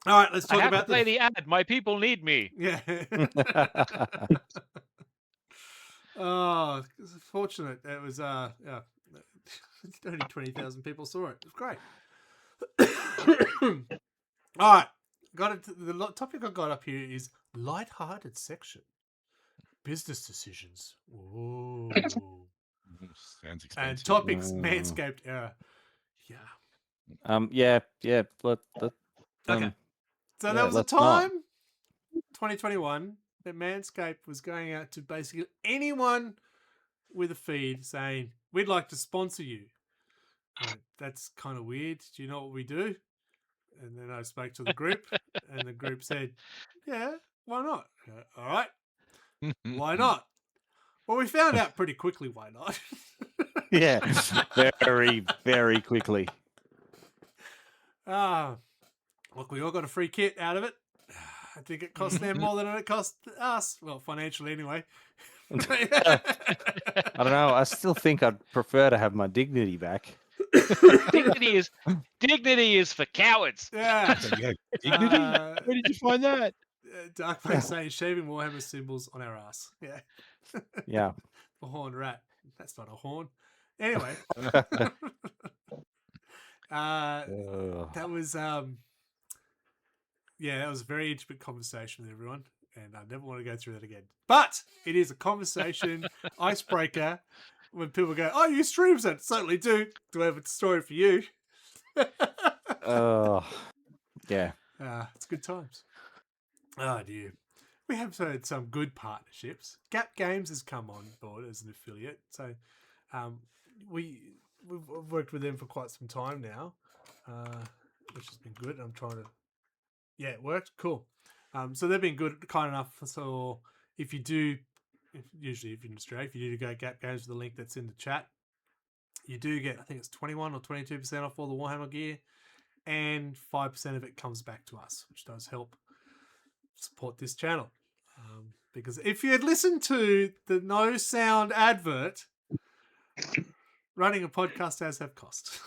All right, let's
I
talk
have to
about
play the ad. My people need me.
Yeah. Oh, it's fortunate. It was yeah. Only 20,000 people saw it. It was great. All right, got it. The topic I got up here is light-hearted section. Business decisions. Ooh.
Sounds expensive.
And topics, Manscaped era. Yeah.
Yeah.
Okay. So
yeah,
there was a
let's not.
time, 2021, that Manscaped was going out to basically anyone with a feed saying, we'd like to sponsor you. That's kind of weird. Do you know what we do? And then I spoke to the group, and the group said, yeah, why not? All right. Why not? Well, we found out pretty quickly why not.
Yeah, very, very quickly.
Look, we all got a free kit out of it. I think it cost them more than it cost us. Well, financially anyway.
I don't know. I still think I'd prefer to have my dignity back.
Dignity is for cowards.
Yeah.
Dignity? Where did you find that?
Dark Face saying shaving Warhammer symbols on our ass. Yeah.
Yeah.
The horned rat. That's not a horn. Anyway. That was that was a very intimate conversation with everyone, and I never want to go through that again. But it is a conversation icebreaker when people go, "Oh, you streams it?" Certainly do. Do I have a story for you?
Yeah.
It's good times. Oh dear. We have had some good partnerships. Gap Games has come on board as an affiliate, so we've worked with them for quite some time now, which has been good. I'm trying to, it worked. Cool. So they've been good, kind enough. So if you're in Australia, if you do go Gap Games with the link that's in the chat, you do get, I think it's 21 or 22% off all the Warhammer gear, and 5% of it comes back to us, which does help support this channel. Because if you had listened to the no sound advert, running a podcast does have costs.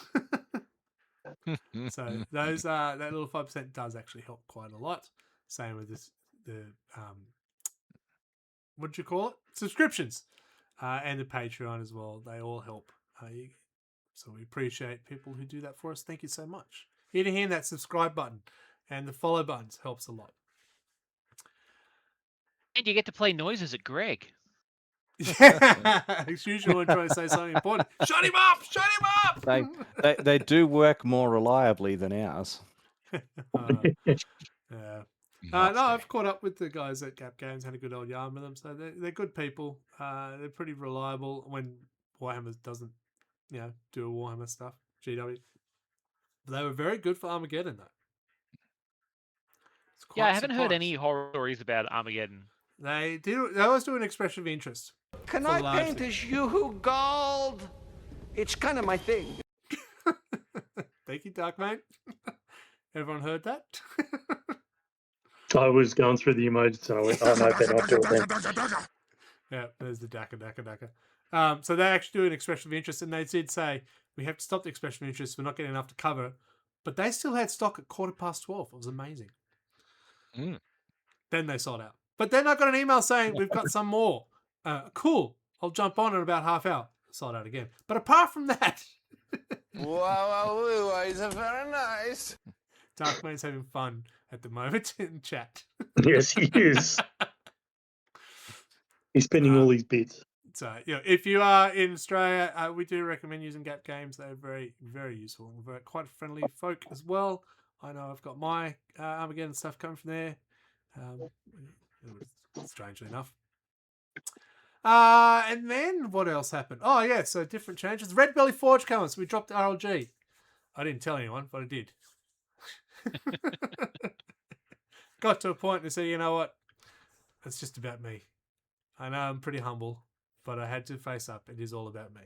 So those that little 5% does actually help quite a lot. Same with the what do you call it? Subscriptions, and the Patreon as well. They all help. So we appreciate people who do that for us. Thank you so much. Hitting that subscribe button and the follow buttons helps a lot.
And you get to play noises at Greg.
Yeah, it's usually when trying to say something important. Shut him up! Shut him up!
They do work more reliably than ours.
No, I've caught up with the guys at Gap Games, had a good old yarn with them. So they're good people. They're pretty reliable when Warhammer doesn't, do a Warhammer stuff. GW. They were very good for Armageddon, though.
Yeah, I haven't heard any horror stories about Armageddon.
They always do an expression of interest.
Can I paint as you, Gold? It's kind of my thing.
Thank you, Dark Mate. Everyone heard that?
I was going through the emojis and I went, oh no, better not do it then.
Yeah, there's the Daka. So they actually do an expression of interest, and they did say, we have to stop the expression of interest. We're not getting enough to cover. But they still had stock at 12:15. It was amazing.
Mm.
Then they sold out. But then I got an email saying, we've got some more. Cool. I'll jump on in about half hour. Sold out again. But apart from that...
Wow, is very nice.
Darkman's having fun at the moment in chat.
Yes, he is. He's spending all his bits.
So, if you are in Australia, we do recommend using Gap Games. They're very, very useful. Very, quite friendly folk as well. I know I've got my Armageddon stuff coming from there. Strangely enough. And then what else happened? Oh, yeah, so different changes. RedBelly Forge comes. We dropped RLG. I didn't tell anyone, but I did. Got to a point and said, you know what? It's just about me. I know I'm pretty humble, but I had to face up. It is all about me.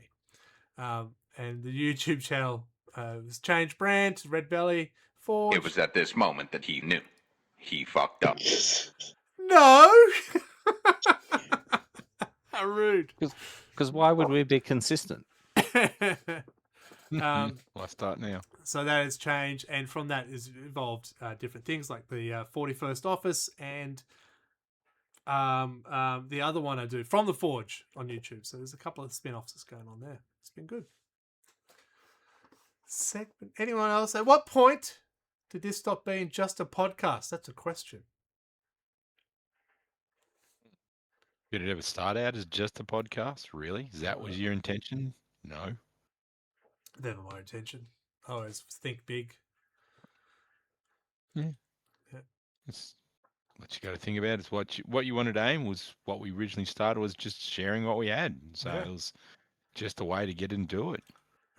And the YouTube channel was changed brand to RedBelly Forge.
It was at this moment that he knew. He fucked up.
No! How rude.
Because why would we be consistent?
Why start now?
So that has changed, and from that is evolved different things like the 41st Office and the other one I do from the Forge on YouTube. So there's a couple of spin-offs that's going on there. It's been good. Segment. Anyone else? At what point did this stop being just a podcast? That's a question.
Did it ever start out as just a podcast? Really? Is that was your intention? No.
Never my intention. I always think big.
Yeah. It's what you got to think about is what you wanted to aim was what we originally started was just sharing what we had. So it was just a way to get into it.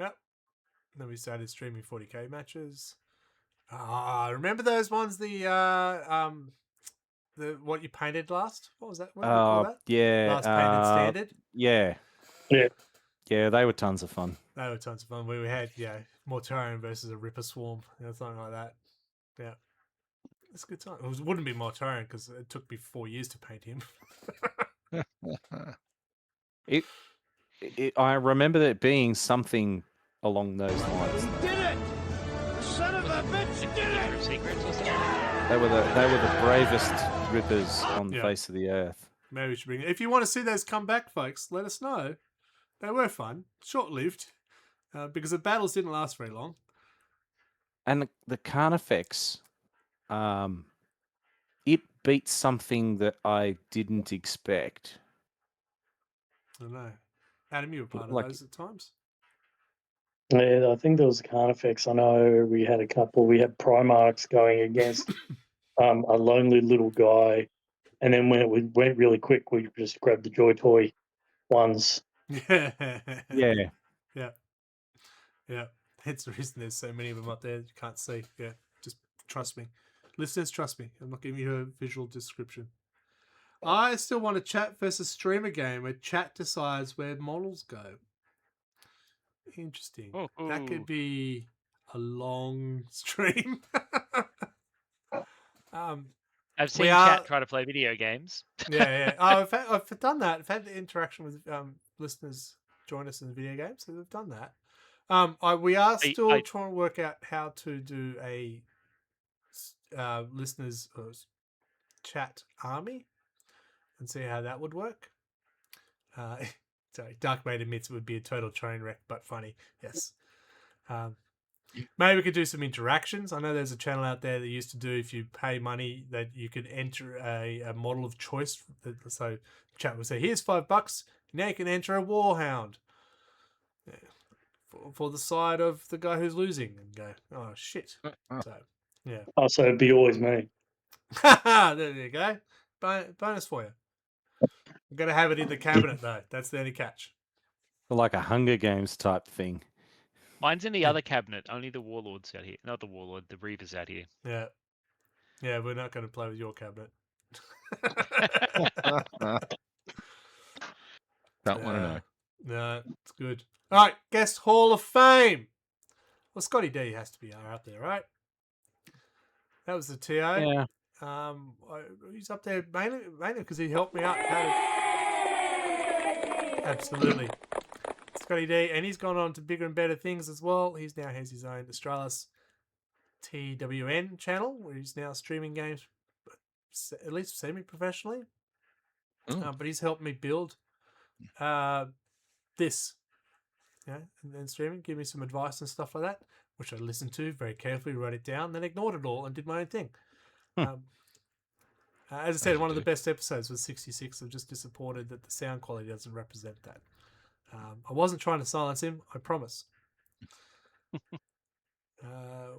Yep. Then we started streaming 40k matches. Remember those ones? The what you painted last? What was that? What did we call that?
Yeah.
Last painted standard.
Yeah.
Yeah.
Yeah, they were tons of fun.
They were tons of fun. We had Mortarion versus a Ripper Swarm, something like that. Yeah. It's a good time. It wouldn't be Mortarion because it took me 4 years to paint him.
I remember it being something along those lines.
Did it! Son of a bitch, did it!
Secrets or something?
They were the bravest rippers on the face of the earth.
Maybe we should bring it. If you want to see those come back, folks, let us know. They were fun, short-lived, because the battles didn't last very long.
And the Carnifex, it beat something that I didn't expect.
I don't know. Adam, you were part of those at times.
Yeah, I think there was Carnifex. I know we had a couple. We had Primarchs going against a lonely little guy. And then when it went really quick, we just grabbed the Joy Toy ones.
Yeah.
Yeah.
Hence the reason there's so many of them up there you can't see. Yeah, just trust me. Listeners, trust me. I'm not giving you a visual description. I still want a chat versus streamer game where chat decides where models go. Interesting. That could be a long stream.
I've seen chat try to play video games.
Yeah. I've done that. I've had the interaction with listeners join us in the video games, so they've done that. We are still trying to work out how to do a listeners chat army and see how that would work. Sorry, Darkmate admits it would be a total train wreck, but funny. Yes. Maybe we could do some interactions. I know there's a channel out there that used to do, if you pay money, that you could enter a model of choice. So chat would say, here's $5. Now you can enter a Warhound. Yeah. For the side of the guy who's losing, and go, oh shit. So, yeah.
Oh, so it'd be always me.
There you go. Bonus for you. I'm going to have it in the cabinet, though. That's the only catch.
Like a Hunger Games type thing.
Mine's in the other cabinet. Only the Warlord's out here. Not the Warlord, the Reaver's out here.
Yeah. Yeah, we're not going to play with your cabinet.
Don't want to know.
No, it's good. All right, guest Hall of Fame. Well, Scotty D has to be up there, right? That was the TO.
Yeah.
He's up there mainly because he helped me out. Absolutely. Scotty D, and he's gone on to bigger and better things as well. He now has his own Australis TWN channel where he's now streaming games, at least semi-professionally. But he's helped me build this, and then streaming, give me some advice and stuff like that, which I listened to very carefully, wrote it down, then ignored it all and did my own thing. As I said, one of the best episodes was 66. I'm just disappointed that the sound quality doesn't represent that. I wasn't trying to silence him, I promise.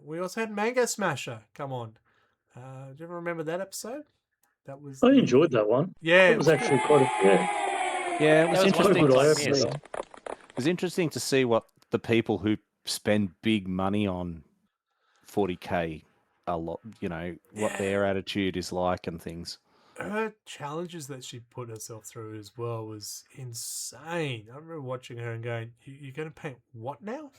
We also had Mango Smasher come on. Do you ever remember that episode? That was.
I enjoyed that one.
Yeah,
it was actually quite a
Yeah, it was interesting.
It
was interesting to see what the people who spend big money on 40K a lot, what their attitude is like and things.
Her challenges that she put herself through as well was insane. I remember watching her and going, "You're going to paint what now?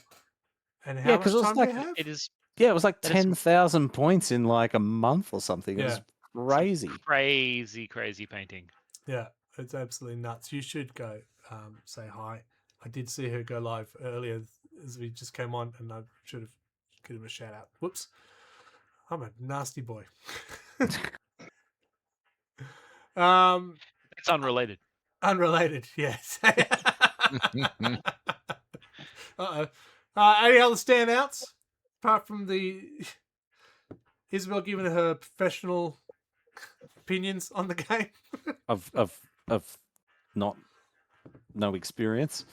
And how much time do you have?"
It is.
Yeah, it was like 10,000 points in like a month or something. It was crazy.
Crazy painting.
Yeah, it's absolutely nuts. You should go say hi. I did see her go live earlier as we just came on, and I should have given him a shout out. Whoops. I'm a nasty boy.
It's unrelated.
Unrelated, yes. Uh-oh. Any other standouts? Apart from the Isabel giving her professional opinions on the game.
of no experience.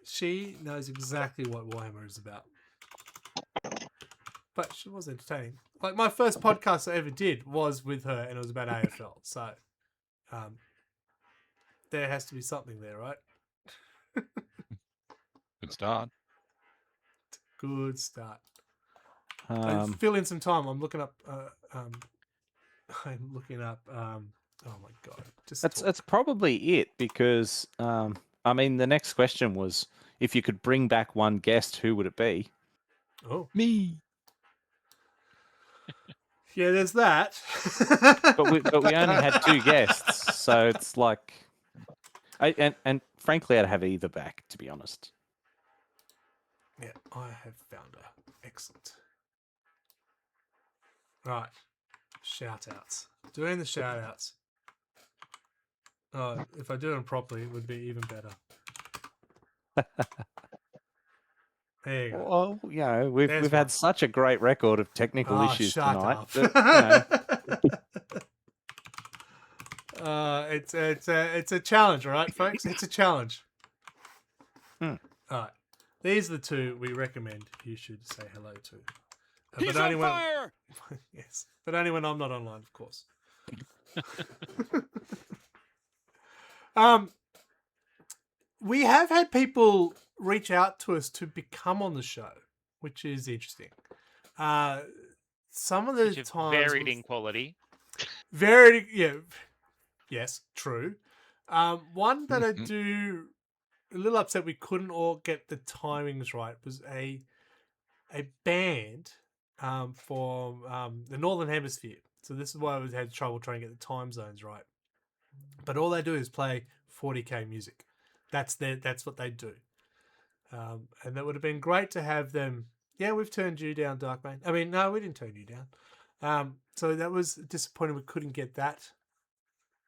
She knows exactly what Warhammer is about. But she was entertaining. Like, my first podcast I ever did was with her, and it was about AFL. So, there has to be something there, right?
Good start.
Good start.
Fill
in some time. I'm looking up. Oh my god!
That's probably it because I mean the next question was if you could bring back one guest, who would it be?
Oh,
me.
Yeah, there's that.
but we only had 2 guests, so it's like, and frankly, I'd have either back, to be honest.
Yeah, I have found her. Excellent. Right, shout outs. Doing the shout outs. Oh, if I do them properly, it would be even better. There you go.
Well, we've had such a great record of technical issues tonight.
It's a challenge, all right, folks. It's a challenge. All right, these are the 2 we recommend you should say hello to.
He's on fire!
Yes, but only when I'm not online, of course. We have had people reach out to us to become on the show, which is interesting. Some of the times
varied in quality.
Varied, yeah. Yes, true. One that I do a little upset we couldn't all get the timings right was a band from the Northern Hemisphere. So this is why we had trouble trying to get the time zones right. But all they do is play 40K music. That's what they do. And that would have been great to have them. Yeah, we've turned you down, Darkmane. I mean, no, we didn't turn you down. So that was disappointing we couldn't get that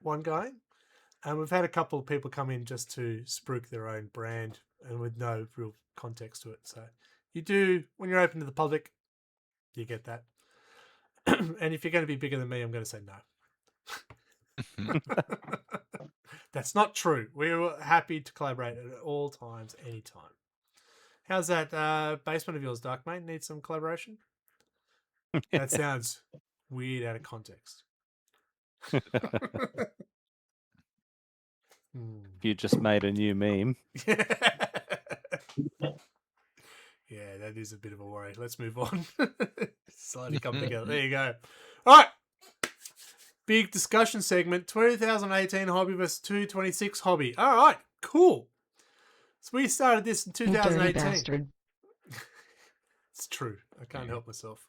one going. And we've had a couple of people come in just to spruik their own brand and with no real context to it. So you do, when you're open to the public, you get that. And if you're going to be bigger than me, I'm going to say no. That's not true. We were happy to collaborate at all times, anytime. How's that basement of yours, Darkmane? Need some collaboration? That sounds weird out of context.
You just made a new meme.
Yeah, that is a bit of a worry. Let's move on. Slowly come together. There you go. All right. Big discussion segment. 2018 hobby versus 2026 hobby. All right. Cool. So we started this in
You dirty
2018.
bastard.
It's true. I can't help myself.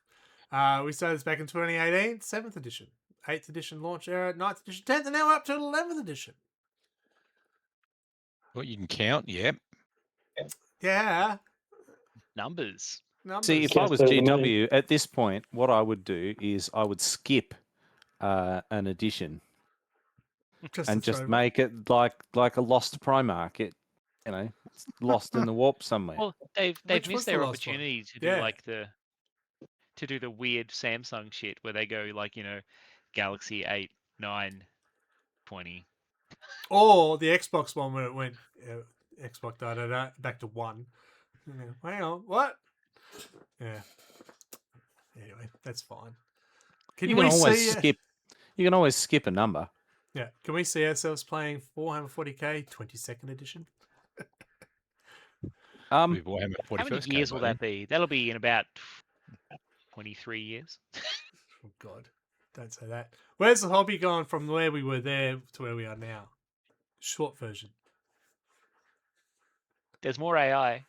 We started this back in 2018, 7th edition. 8th edition launch era, 9th edition, 10th, and now we're up to 11th edition.
What you can count? Yep.
Yeah.
Numbers.
See, if I
Guess
was
better than me.
GW at this point, what I would do is I would skip an edition and just make it like a lost Primark. It, it's lost in the warp somewhere.
Well, they've
Which was
missed
the
their
last one?
opportunity to do
Yeah.
like to do the weird Samsung shit where they go like, Galaxy 8, 9, 20.
Or the Xbox one where it went Xbox back to 1. Hang on, what? Yeah. Anyway, that's fine.
You can always skip a number.
Yeah. Can we see ourselves playing Warhammer 40k 22nd edition?
With Warhammer
How many
41st
years
came
will
out,
that be? That'll be in about 23 years.
Oh God, don't say that. Where's the hobby gone from where we were there to where we are now? Short version.
There's more AI.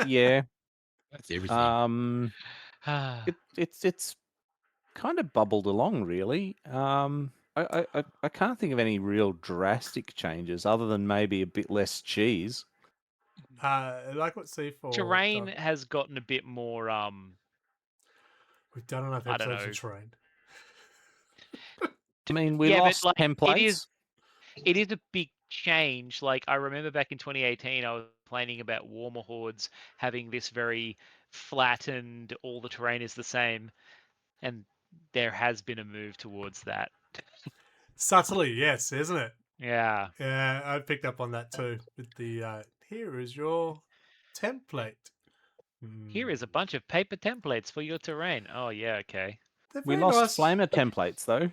Yeah.
That's everything.
It's kind of bubbled along, really. I can't think of any real drastic changes other than maybe a bit less cheese.
Like what C4
Terrain
done.
has gotten a bit more.
We've done enough
I don't
episodes
know.
of Terrain.
I mean, we
Yeah, but,
lost
like,
templates.
It is a big change. Like, I remember back in 2018, I was complaining about Warmer Hordes having this very flattened, all the terrain is the same, and there has been a move towards that.
Subtly, yes, isn't it?
Yeah.
Yeah, I picked up on that too. With the here is your template.
Here is a bunch of paper templates for your terrain. Oh, yeah, okay.
They're
We
very
lost
nice.
flamer templates though,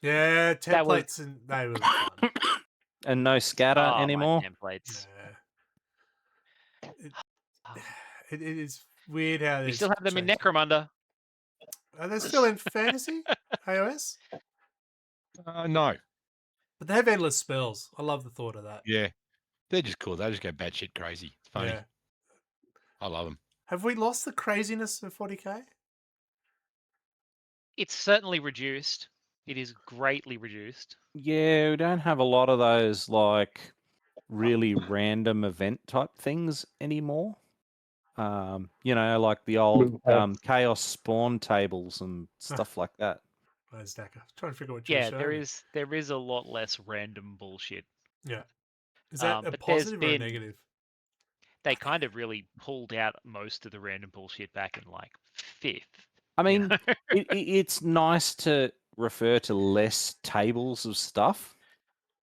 Yeah,
That was-
templates and they were fun.
and no scatter
Oh, my
anymore.
templates.
It is weird how
We
there's
still have them in
change.
Necromunda.
Are they still in fantasy iOS?
No.
But they have endless spells. I love the thought of that.
Yeah. They're just cool. They just go batshit crazy. It's funny.
Yeah.
I love them.
Have we lost the craziness of 40k?
It's certainly reduced. It is greatly reduced.
Yeah, we don't have a lot of those like really random event type things anymore. Like the old chaos spawn tables and stuff like that.
Where's Daka? Trying to figure out what you're
Yeah,
showing.
there is a lot less random bullshit.
Yeah. Is that a
but there's
positive or a
been-
negative?
They kind of really pulled out most of the random bullshit back in like 5th.
I mean, it's nice to refer to less tables of stuff,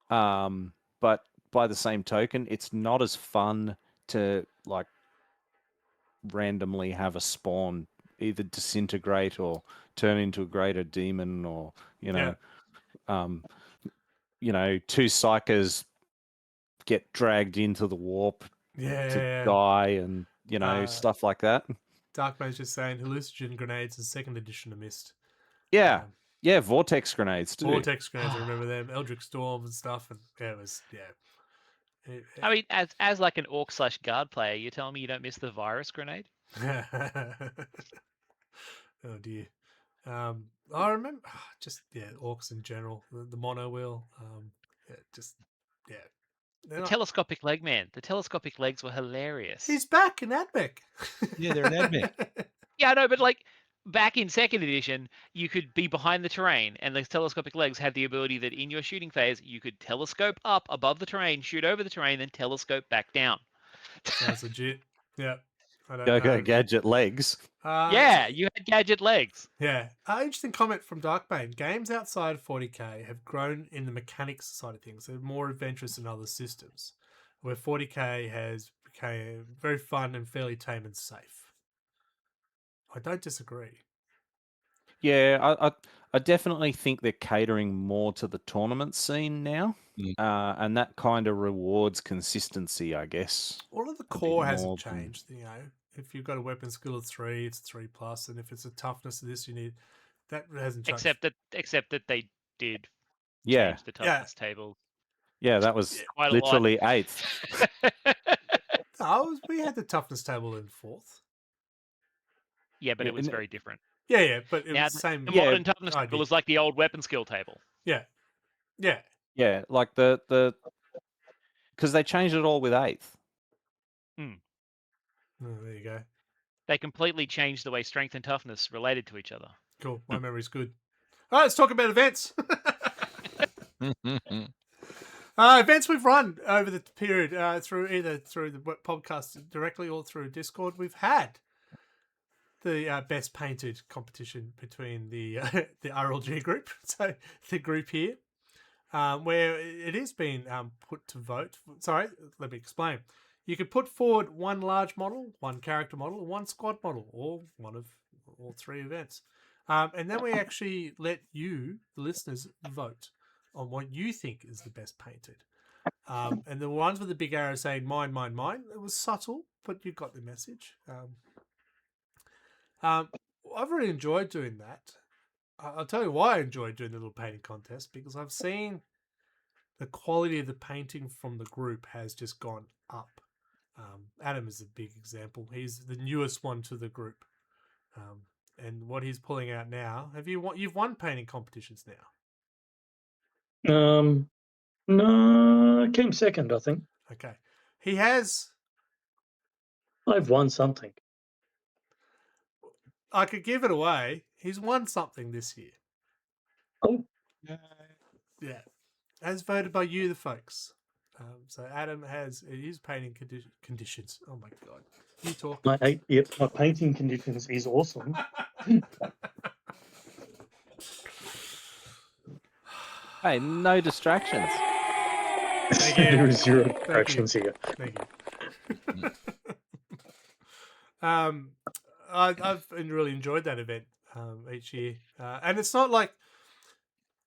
but by the same token, it's not as fun to like randomly have a spawn either disintegrate or turn into a greater demon, or two psychers get dragged into the warp to die, and stuff like that.
Dark Mage is saying hallucinogen grenades in 2nd edition are missed.
Yeah. Yeah, vortex grenades too.
Vortex grenades, I remember them. Eldritch Storms and stuff, and yeah, it was
I mean, as like an orc/guard player, you're telling me you don't miss the virus grenade?
Oh dear. I remember orcs in general, the mono wheel.
The telescopic leg man. The telescopic legs were hilarious.
He's back in Admech.
Yeah, they're in Admech.
Yeah, I know, but like back in 2nd edition, you could be behind the terrain, and the telescopic legs had the ability that in your shooting phase, you could telescope up above the terrain, shoot over the terrain, then telescope back down.
Sounds legit. Yeah. I don't
Go
know.
gadget legs.
Yeah, you had gadget legs.
Yeah. Interesting comment from Darkbane. Games outside of 40k have grown in the mechanics side of things. They're more adventurous than other systems, where 40k has become very fun and fairly tame and safe. I don't disagree.
Yeah, I definitely think they're catering more to the tournament scene now, and that kind of rewards consistency, I guess.
All of the core hasn't changed. If you've got a weapon skill of 3, it's 3+, and if it's a toughness of this, you need that hasn't changed.
Except that they did
Yeah.
change the toughness table.
Yeah, that was
Quite a lot.
literally 8th.
We had the toughness table in 4th.
Yeah, but
Yeah,
it was
and-
very different.
Yeah, but it
Now,
was the same.
the
Yeah,
modern toughness
idea.
table is like the old weapon skill table.
Yeah.
Yeah, like the because they changed it all with 8th.
Oh, there you go.
They completely changed the way strength and toughness related to each other.
Cool. My memory's good. All right, let's talk about events. Events we've run over the period through the podcast directly or through Discord. We've had the best painted competition between the the RLG group, so the group here, where it is being put to vote. Sorry, let me explain. You could put forward one large model, one character model, one squad model, or one of all 3 events. And then we actually let you, the listeners, vote on what you think is the best painted. And the ones with the big arrow saying mine, mine, mine, it was subtle, but you got the message. I've really enjoyed doing that. I'll tell you why I enjoyed doing the little painting contest, because I've seen the quality of the painting from the group has just gone up. Adam is a big example. He's the newest one to the group. And what he's pulling out now, you've won painting competitions now?
No, I came second, I think.
Okay. He has.
I've won something.
I could give it away. He's won something this year.
Oh,
Yeah. As voted by you, the folks. So Adam has his painting conditions. Oh my God. You talk.
my painting conditions is awesome.
Hey, no distractions.
Thank you.
There is 0
Thank you.
distractions here.
Thank you. I've really enjoyed that event each year, and it's not like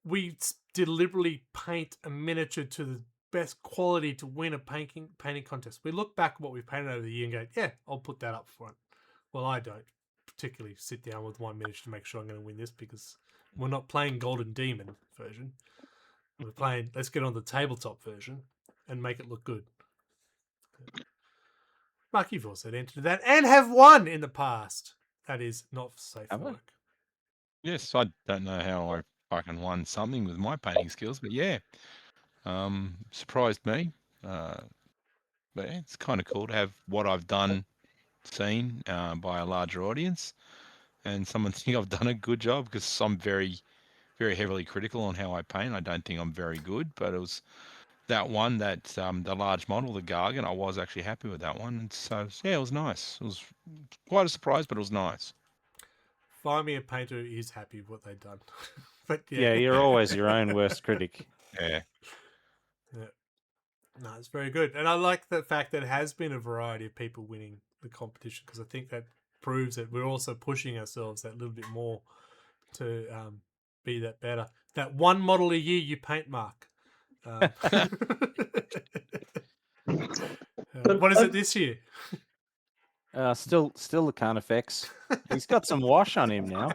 we deliberately paint a miniature to the best quality to win a painting contest. We look back at what we've painted over the year and go, yeah, I'll put that up front. Well, I don't particularly sit down with one miniature to make sure I'm going to win this, because we're not playing Golden Demon version. We're playing, let's get on the tabletop version and make it look good. Mark, you've also entered that and have won in the past. That is not safe for
Have I?
work.
Yes, I don't know how I fucking won something with my painting skills, but yeah, surprised me. But yeah, it's kind of cool to have what I've done seen by a larger audience, and someone think I've done a good job, because I'm very, very heavily critical on how I paint. I don't think I'm very good, but it was that one, that the large model, the Gargan, I was actually happy with that one. And so yeah, it was nice. It was quite a surprise, but it was nice.
Find me a painter who is happy with what they've done. But
Yeah, you're always your own worst critic.
Yeah.
No, it's very good. And I like the fact that it has been a variety of people winning the competition, because I think that proves that we're also pushing ourselves that little bit more to be that better. That one model a year you paint, Mark. What is it this year?
Still the Carnifex. He's got some wash on him now.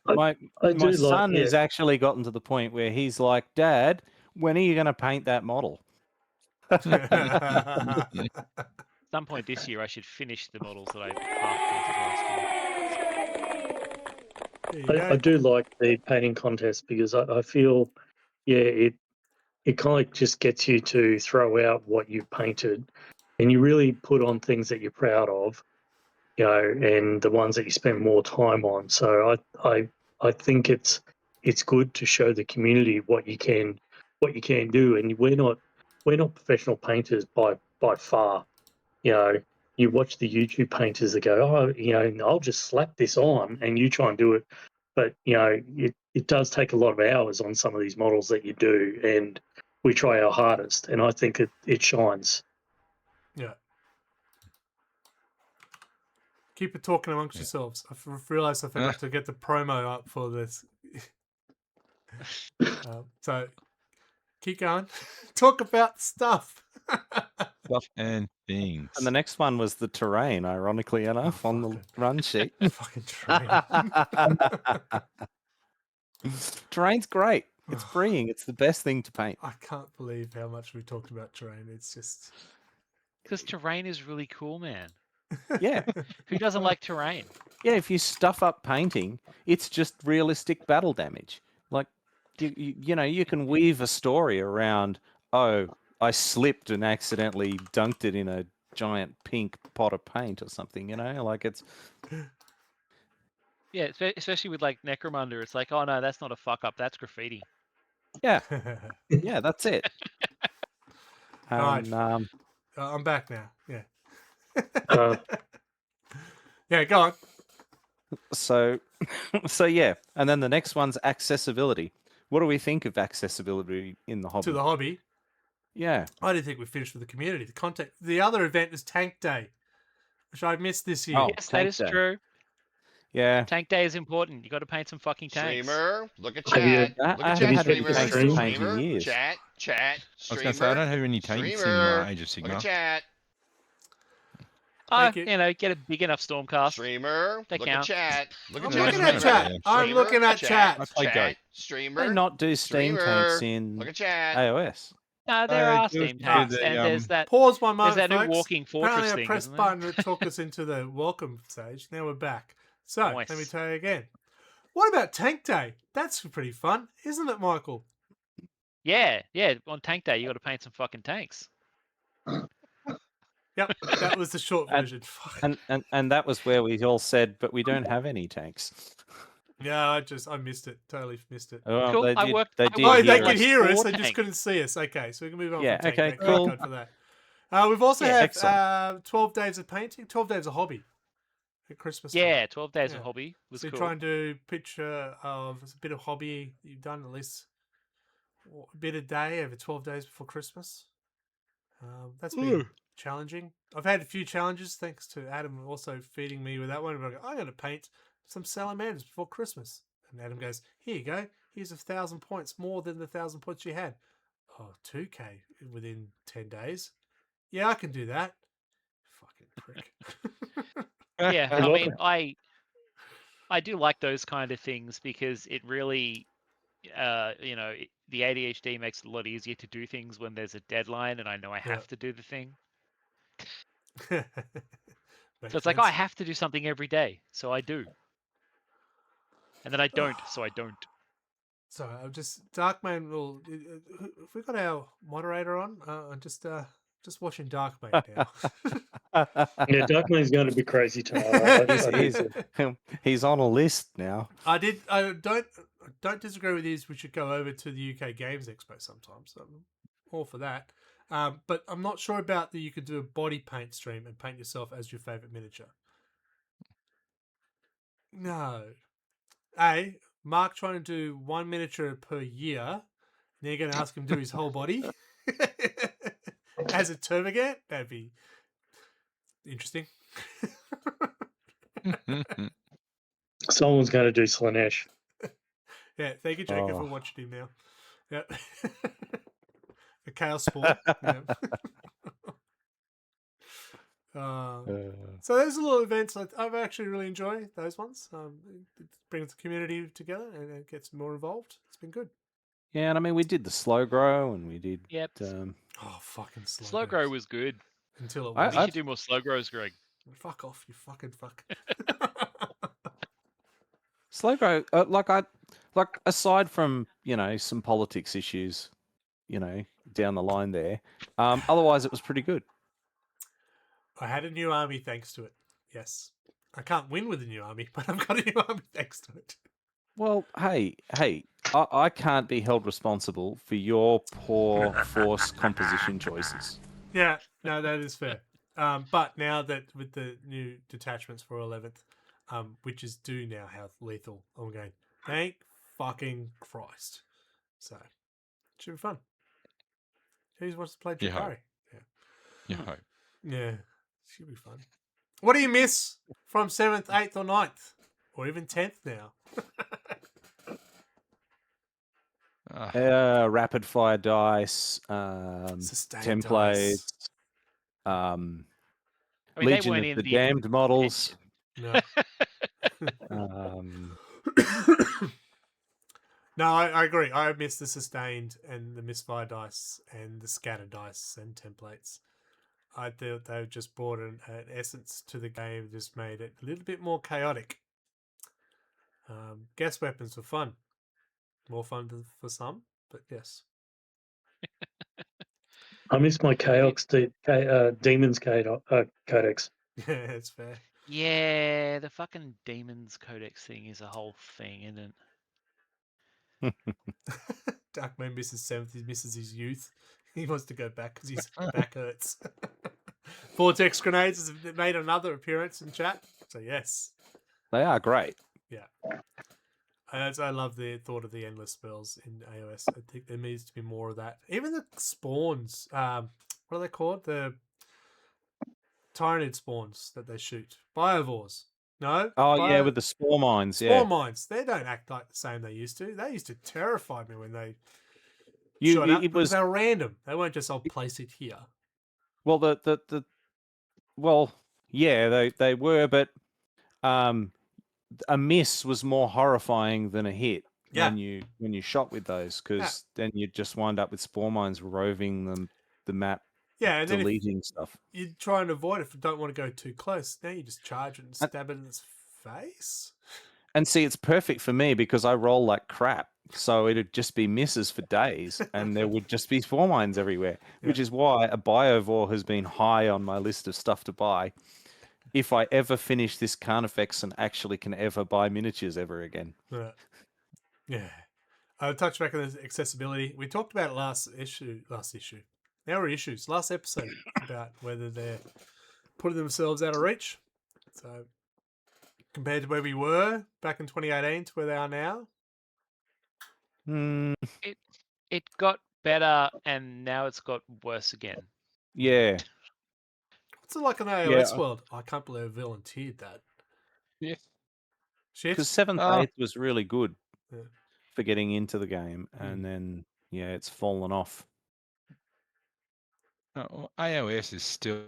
My
do
son
like,
has actually gotten to the point where he's like, Dad, when are you going to paint that model?
At some point this year, I should finish the models that I half painted last year.
I do like the painting contest, because I feel, it kind of just gets you to throw out what you've painted, and you really put on things that you're proud of, and the ones that you spend more time on. So I think it's good to show the community what you can do, and we're not professional painters by far. You watch the YouTube painters that go, I'll just slap this on, and you try and do it. But, it does take a lot of hours on some of these models that you do, and we try our hardest, and I think it shines.
Yeah. Keep it talking amongst yourselves. I've realised I forgot to get the promo up for this. So keep going. Talk about stuff.
Stuff and things.
And the next one was the terrain, ironically enough, on the run sheet.
Fucking train.
Terrain's great. It's freeing. It's the best thing to paint.
I can't believe how much we talked about terrain. It's just
Because terrain is really cool, man.
Yeah.
Who doesn't like terrain?
Yeah, if you stuff up painting, it's just realistic battle damage. Like, you know, you can weave a story around, oh, I slipped and accidentally dunked it in a giant pink pot of paint or something, you know? Like, it's...
Yeah, especially with like Necromunda, it's like, oh no, that's not a fuck up, that's graffiti.
Yeah, yeah, that's it.
Right.
And,
I'm back now. Yeah.
Uh,
Yeah, go on.
so yeah, and then the next one's accessibility. What do we think of accessibility in the hobby?
To the hobby.
Yeah.
I didn't think we finished with the community. The other event is Tank Day, which I missed this year.
Oh,
Yes, that
Tank
is
Day.
true.
Yeah.
Tank Day is important. You got to paint some fucking tanks.
Streamer, look at
Have you-
chat. Look
I
at
haven't
chat,
had any
streamer.
tanks to
paint in
Streamer,
years.
chat.
I was
Streamer.
going to say, I don't have any tanks in
Streamer.
Age of Sigma.
Look at chat.
Thank you.
You know, get a big enough Stormcast.
Streamer,
They
look
count.
at chat. Look
I'm
at
looking
chat.
at
streamer.
chat. I'm
Streamer,
looking at chat.
I play Goat.
Streamer.
They not do Steam tanks
Streamer.
in
Look at chat.
AOS.
No, there are
do-
Steam
do
tanks,
the,
and there's that.
Pause my moment,
that new
folks.
walking fortress
Apparently I
thing,
pressed
isn't
button that took us into the welcome stage. Now we're back. So, let me
Nice.
tell you again. What about Tank Day? That's pretty fun, isn't it, Michael?
Yeah. On Tank Day, you got to paint some fucking tanks.
Yep, that was the short
And-
version. Fuck.
And that was where we all said, but we don't have any tanks.
Yeah, I missed it. Totally missed it.
Well,
Cool,
they
I
did,
worked-
they
I
did
Oh,
worked
they
hear
could
us.
hear us.
Four
They just
tanks.
couldn't see us. Okay, so we can move on.
Yeah,
from Tank
okay,
Day.
cool.
Thank God for that. We've also
Yeah,
had
excellent.
12 days of painting, 12 days of hobby at Christmas time.
Yeah, 12 days
Yeah.
of hobby was
So you
cool.
try and do a picture of a bit of hobby you've done at least a bit a day over 12 days before Christmas. That's been challenging. I've had a few challenges thanks to Adam also feeding me with that one. I'm going to paint some salamanders before Christmas. And Adam goes, here you go. Here's 1,000 points more than the 1,000 points you had. Oh, 2K within 10 days. Yeah, I can do that. Fucking prick.
Yeah,
I
I
love
mean, I do like those kind of things because it really, the ADHD makes it a lot easier to do things when there's a deadline and I know I have to do the thing. So it's like, oh, I have to do something every day, so I do. And then I don't, so I don't.
So I'm just Darkman will. If we got our moderator on, I'm just watching Darkman now.
Yeah, Darkman's going to be crazy tomorrow.
He's on a list now.
I don't disagree with you. We should go over to the UK Games Expo sometime. So I'm all for that. But I'm not sure about that. You could do a body paint stream and paint yourself as your favorite miniature. No. Mark trying to do one miniature per year. Now you're going to ask him to do his whole body as a Termagant? That'd be interesting.
Someone's going to do Slanesh.
Yeah, thank you, Jacob, for
Oh.
watching him now. Yeah. The Chaos Sport. Yeah. So there's a little events I've actually really enjoyed those ones. It brings the community together and it gets more involved. It's been good.
Yeah, and I mean, we did the slow grow, and we did.
Yep.
Oh, fucking
Slow grow was good.
until it
I-
was.
We should do more slow grows, Greg.
Fuck off, you fucking fuck.
Slow grow, aside from some politics issues, down the line there. Otherwise, it was pretty good.
I had a new army thanks to it. Yes. I can't win with a new army, but I've got a new army thanks to it.
Well, hey, I can't be held responsible for your poor force composition choices.
Yeah, no, that is fair. But now that with the new detachments for 11th, which is due now have lethal, I'm going, thank fucking Christ. So, it should be fun. Who wants to play
You hope.
Jabari?
You hope.
Yeah, should be fun. What do you miss from 7th, 8th, or 9th? Or even 10th now?
Rapid fire dice,
Sustained
templates,
I mean,
Legion
they
of
weren't
the
in
Damned models.
No.
Um,
No, I agree. I miss the sustained and the misfire dice and the scatter dice and templates. I thought they just brought an essence to the game, just made it a little bit more chaotic. Gas weapons were fun. More fun for some, but yes.
I miss my Demons Codex.
Yeah, it's fair.
Yeah, the fucking Demons Codex thing is a whole thing, isn't it?
Darkman misses 7th, he misses his youth. He wants to go back because his back hurts. Vortex grenades has made another appearance in chat. So yes.
They are great.
Yeah. I love the thought of the endless spells in AOS. I think there needs to be more of that. Even the spawns, what are they called? The Tyrannid spawns that they shoot. Biovores. No?
Yeah, with the spore mines.
Spore mines. They don't act like the same they used to. They used to terrify me when they shot up because they were random. They weren't just, I'll place it here.
Well, they were, but a miss was more horrifying than a hit when you shot with those, because then you just wind up with spore mines roving the map.
Yeah, and
deleting stuff.
You try and avoid it if you don't want to go too close. Now you just charge it and stab it in its face.
And see, it's perfect for me because I roll like crap. So it'd just be misses for days and there would just be spore mines everywhere, which is why a Biovore has been high on my list of stuff to buy. If I ever finish this Carnifex and actually can ever buy miniatures ever again.
Yeah. I'll touch back on the accessibility. We talked about it last issue. Now we're issues. Last episode about whether they're putting themselves out of reach. So compared to where we were back in 2018 to where they are now.
It got better and now it's got worse again.
Yeah.
What's it like in the AOS world? I can't believe I volunteered that.
Yeah.
Shit.
Because 7th, 8th was really good for getting into the game. And then, it's fallen off.
iOS is still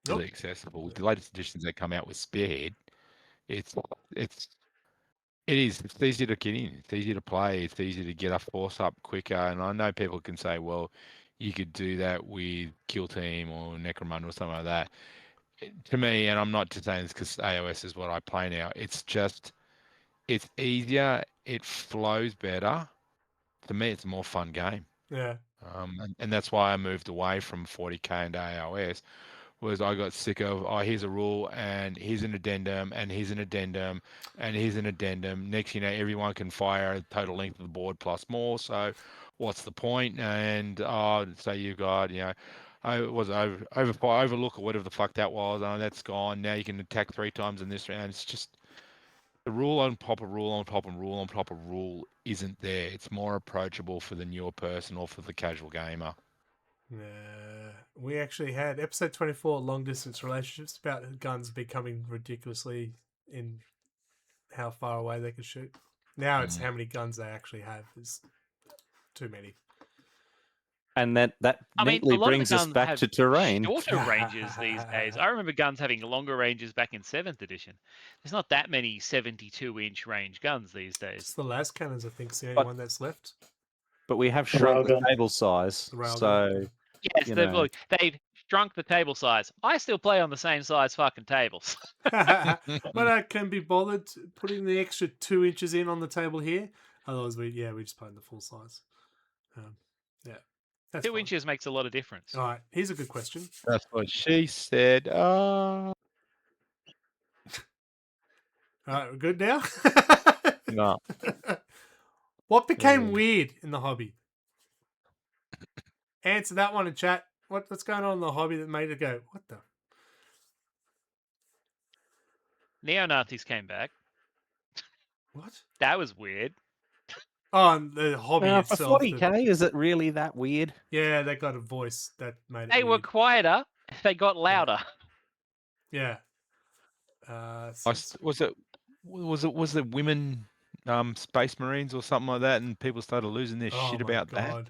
accessible. With the latest editions that come out with Spearhead, it's easy to get in. It's easy to play. It's easy to get a force up quicker. And I know people can say, well, you could do that with Kill Team or Necromunda or something like that. To me, and I'm not just saying this because AOS is what I play now, it's easier. It flows better. To me, it's a more fun game.
Yeah.
And that's why I moved away from 40k into AOS, was I got sick of, here's a rule and here's an addendum and here's an addendum and here's an addendum. Next, everyone can fire a total length of the board plus more. So what's the point? And so you got, overlook or whatever the fuck that was. That's gone. Now you can attack 3 times in this round. It's just the rule on top of rule on top of rule on top of rule isn't there. It's more approachable for the newer person or for the casual gamer.
We actually had episode 24, long distance relationships, about guns becoming ridiculously in how far away they can shoot. Now it's how many guns they actually have is too many.
And that neatly brings us back to terrain.
Shorter ranges these days. I remember guns having longer ranges back in 7th edition. There's not that many 72-inch range guns these days.
It's the las cannons, I think, is the only one that's left.
But we have shrunk the table size. So
yes, they've shrunk the table size. I still play on the same size fucking tables.
But I can be bothered putting the extra 2 inches in on the table here. Otherwise, we just play in the full size. That's
2 inches makes a lot of difference.
All right, here's a good question.
That's what she said.
All right, we're good now?
No.
What became weird in the hobby? Answer that one in chat. What's going on in the hobby that made it go, what the?
Neo-Nazis came back.
What?
That was weird.
Oh, and the hobby itself.
For 40k, is it really that weird?
Yeah, they got a voice that made it
They were quieter. They got louder.
Yeah.
Was it women space marines or something like that, and people started losing their shit about that?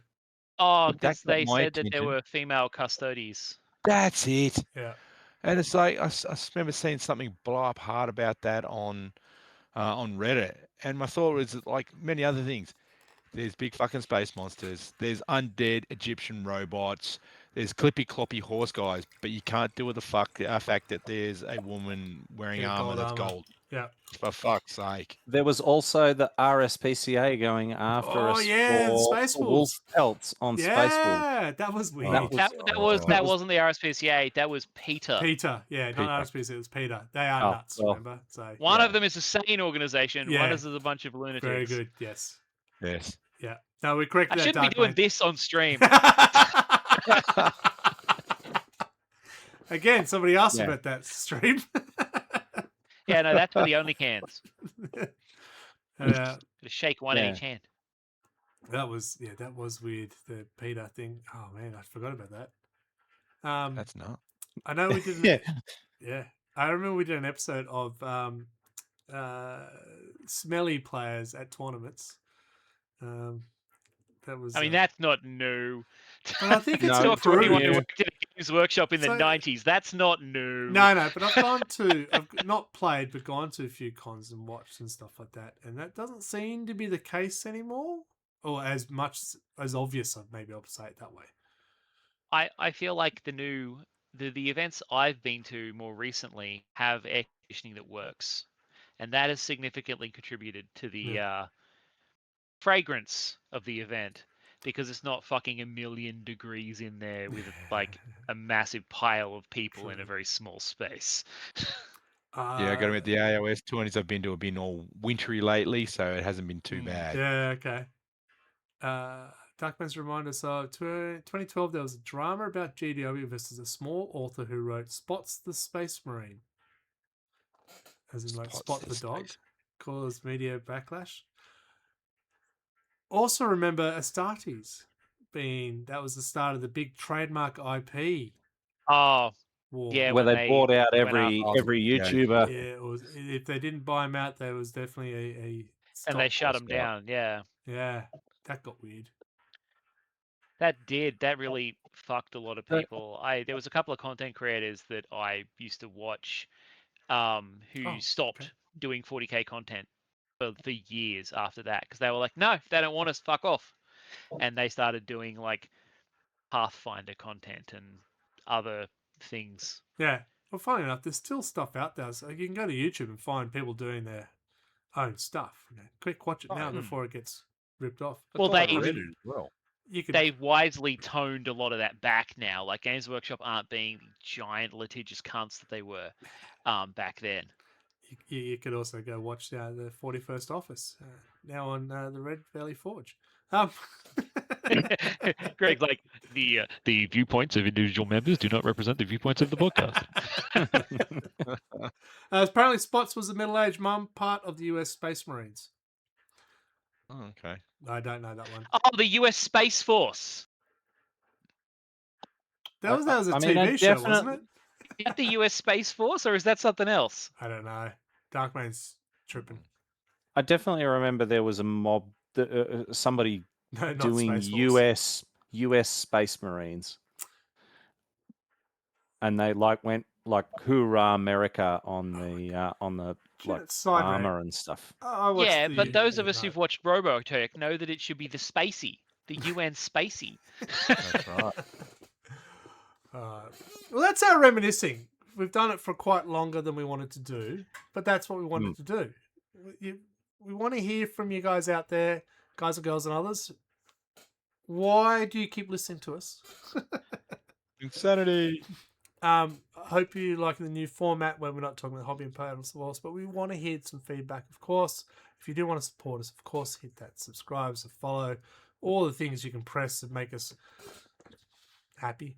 Oh, because they said that there were female custodies.
That's it.
Yeah.
And it's like I remember seeing something blow up hard about that on Reddit, And my thought was that, like many other things, there's big fucking space monsters. There's undead Egyptian robots. There's clippy cloppy horse guys, but you can't deal with the fact that there's a woman wearing
Yeah,
armor
gold
that's
armor.
gold.
Yeah.
For fuck's sake.
There was also the RSPCA going after
Oh,
us
yeah, the
for
Space
wolf
Wolves.
pelts on Space Wolf.
Yeah, that was weird.
Oh,
That wasn't the RSPCA. That was PETA.
Peter, yeah,
Peter.
not RSPC, it was Peter. They are
Oh,
nuts,
well.
remember? So
One
Yeah.
of them is a sane organization.
Yeah.
One is a bunch of lunatics.
very good, yes.
Yes.
Yeah. No, we corrected
I
that,
shouldn't be
Dark
doing
Man.
this on stream.
Again, somebody asked
Yeah.
about that stream.
Yeah, no, that's for the only cans.
Uh,
Shake one in
Yeah.
each hand.
that was weird. The Peter thing. Oh man, I forgot about that.
That's not.
I know we did.
Yeah.
Yeah, I remember we did an episode of smelly players at tournaments. That was.
I mean, that's not new.
But I think it's
No,
Talk to anyone who
improved.
worked in a Games Workshop in the
So-
90s. That's not new.
No, but I've not played, but gone to a few cons and watched and stuff like that, and that doesn't seem to be the case anymore, or as much as obvious. Maybe I'll say it that way.
I feel like the events I've been to more recently have air conditioning that works, and that has significantly contributed to the fragrance of the event, because it's not fucking 1,000,000 degrees in there with like a massive pile of people in a very small space.
Yeah, I got to admit, the AOS tourneys I've been to have been all wintry lately, so it hasn't been too bad.
Yeah, okay. Darkman's remind us of 2012. There was a drama about GW versus a small author who wrote "Spots the Space Marine," as in like
Spots
spot
the
the dog,
space-
caused media backlash. Also remember Astartes that was the start of the big trademark IP
Oh,
war.
yeah,
Where
when
they bought out
went
every
after-
every
Yeah.
YouTuber.
Yeah, it was, if they didn't buy him out, there was definitely a
and they
stop.
shut them
Scout.
down. Yeah,
Yeah, that got weird.
that really fucked a lot of people. There was a couple of content creators that I used to watch, who
Oh,
stopped
okay.
doing 40k content for years after that, because they were like, no, if they don't want us, fuck off, and they started doing like Pathfinder content and other things.
Yeah. Well, funny enough, there's still stuff out there. So you can go to YouTube and find people doing their own stuff. Quick, watch it now before it gets ripped off.
Well,
I thought
they-
I read it as well.
You could,
They've wisely toned a lot of that back now. Like Games Workshop aren't being the giant litigious cunts that they were back then.
you could also go watch the 41st Office now on the RedBelly Forge.
Greg, like the viewpoints of individual members do not represent the viewpoints of the podcast.
Apparently, Spots was a middle-aged mum, part of the U.S. Space Marines.
Oh, okay.
I don't know that one.
Oh, the U.S. Space Force.
That was a
I mean,
TV
I
show, wasn't
definitely-
it?
Is that the U.S. Space Force, or is that something else?
I don't know. Darkman's tripping.
I definitely remember there was a mob, somebody
No, not
doing
Space Force.
US Space Marines, and they went like "Hoorah America" on the like
Side
armor and stuff.
I watched
Yeah,
the-
but those of us
no.
who've watched Robotech know that it should be the Spacey, the UN Spacey.
That's right.
Well, that's our reminiscing. We've done it for quite longer than we wanted to do, but that's what we wanted to do. We want to hear from you guys out there, guys and girls and others. Why do you keep listening to us?
Insanity.
I hope you like the new format where we're not talking about hobby and paddles, but we want to hear some feedback, of course. If you do want to support us, of course, hit that subscribe, follow, all the things you can press to make us happy.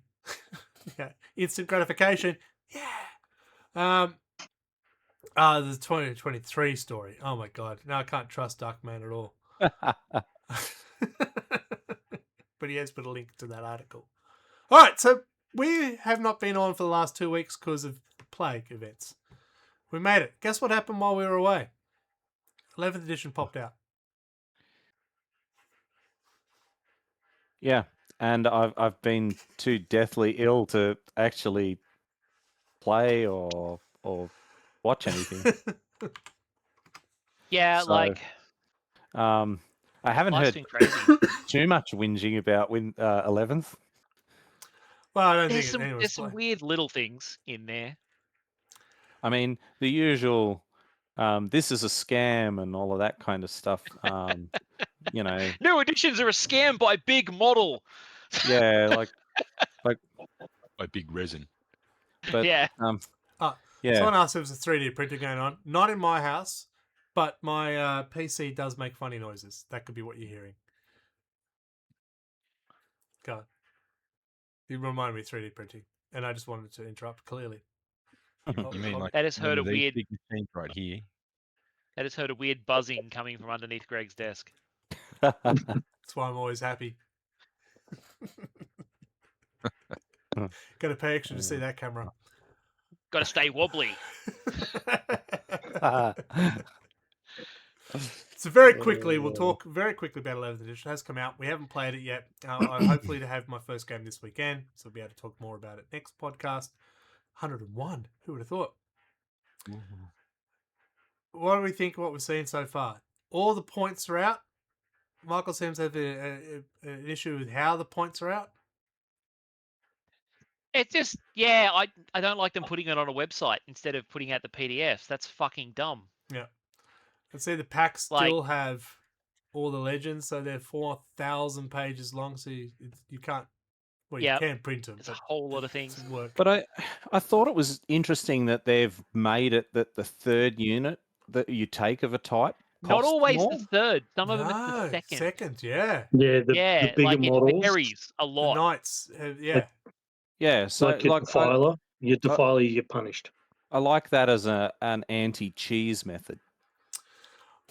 Yeah, instant gratification. Yeah. The 2023 story. Oh my god. No, I can't trust Darkman at all. But he has put a link to that article. All right, so we have not been on for the last 2 weeks because of plague events. We made it. Guess what happened while we were away? 11th edition popped out.
Yeah, and I've been too deathly ill to actually play or watch anything.
Yeah,
So,
like
I haven't
life's
heard
been crazy.
too much whinging about 11th.
Well, I don't
There's
think anyone's
some
playing.
weird little things in there.
I mean, the usual, this is a scam and all of that kind of stuff. You know,
New editions are a scam by Big Model.
yeah, like,
By big resin.
but
Yeah.
yeah.
Someone asked if there's a 3D printer going on. Not in my house, but my PC does make funny noises. That could be what you're hearing. Go on. You remind me of 3D printing, and I just wanted to interrupt clearly.
You mean like
I just heard
one
a
of these
weird.
big machines right here?
I just heard a weird buzzing coming from underneath Greg's desk.
That's why I'm always happy. Got to pay extra to see that camera.
Got to stay wobbly.
So very quickly, we'll talk very quickly about 11th edition. It has come out. We haven't played it yet. I hopefully to have my first game this weekend, so we'll be able to talk more about it next podcast. 101. Who would have thought? What do we think of what we've seen so far? All the points are out. Michael seems to have an issue with how the points are out.
It's just, yeah, I don't like them putting it on a website instead of putting out the PDFs. That's fucking dumb.
Yeah. Let's see, the packs still have all the legends, so they're 4,000 pages long, so you can't, well, you can print them.
There's a whole lot of things.
Work.
But I thought it was interesting that they've made it that the third unit that you take of a type
Not
costs
always
more.
the third. Some of them it's
No,
the second.
Second, yeah.
Yeah, the bigger
like
models.
It varies a
The
lot.
knights, yeah.
Yeah, so
Like your defiler. Your defiler, you get punished.
I like that as an anti-cheese method.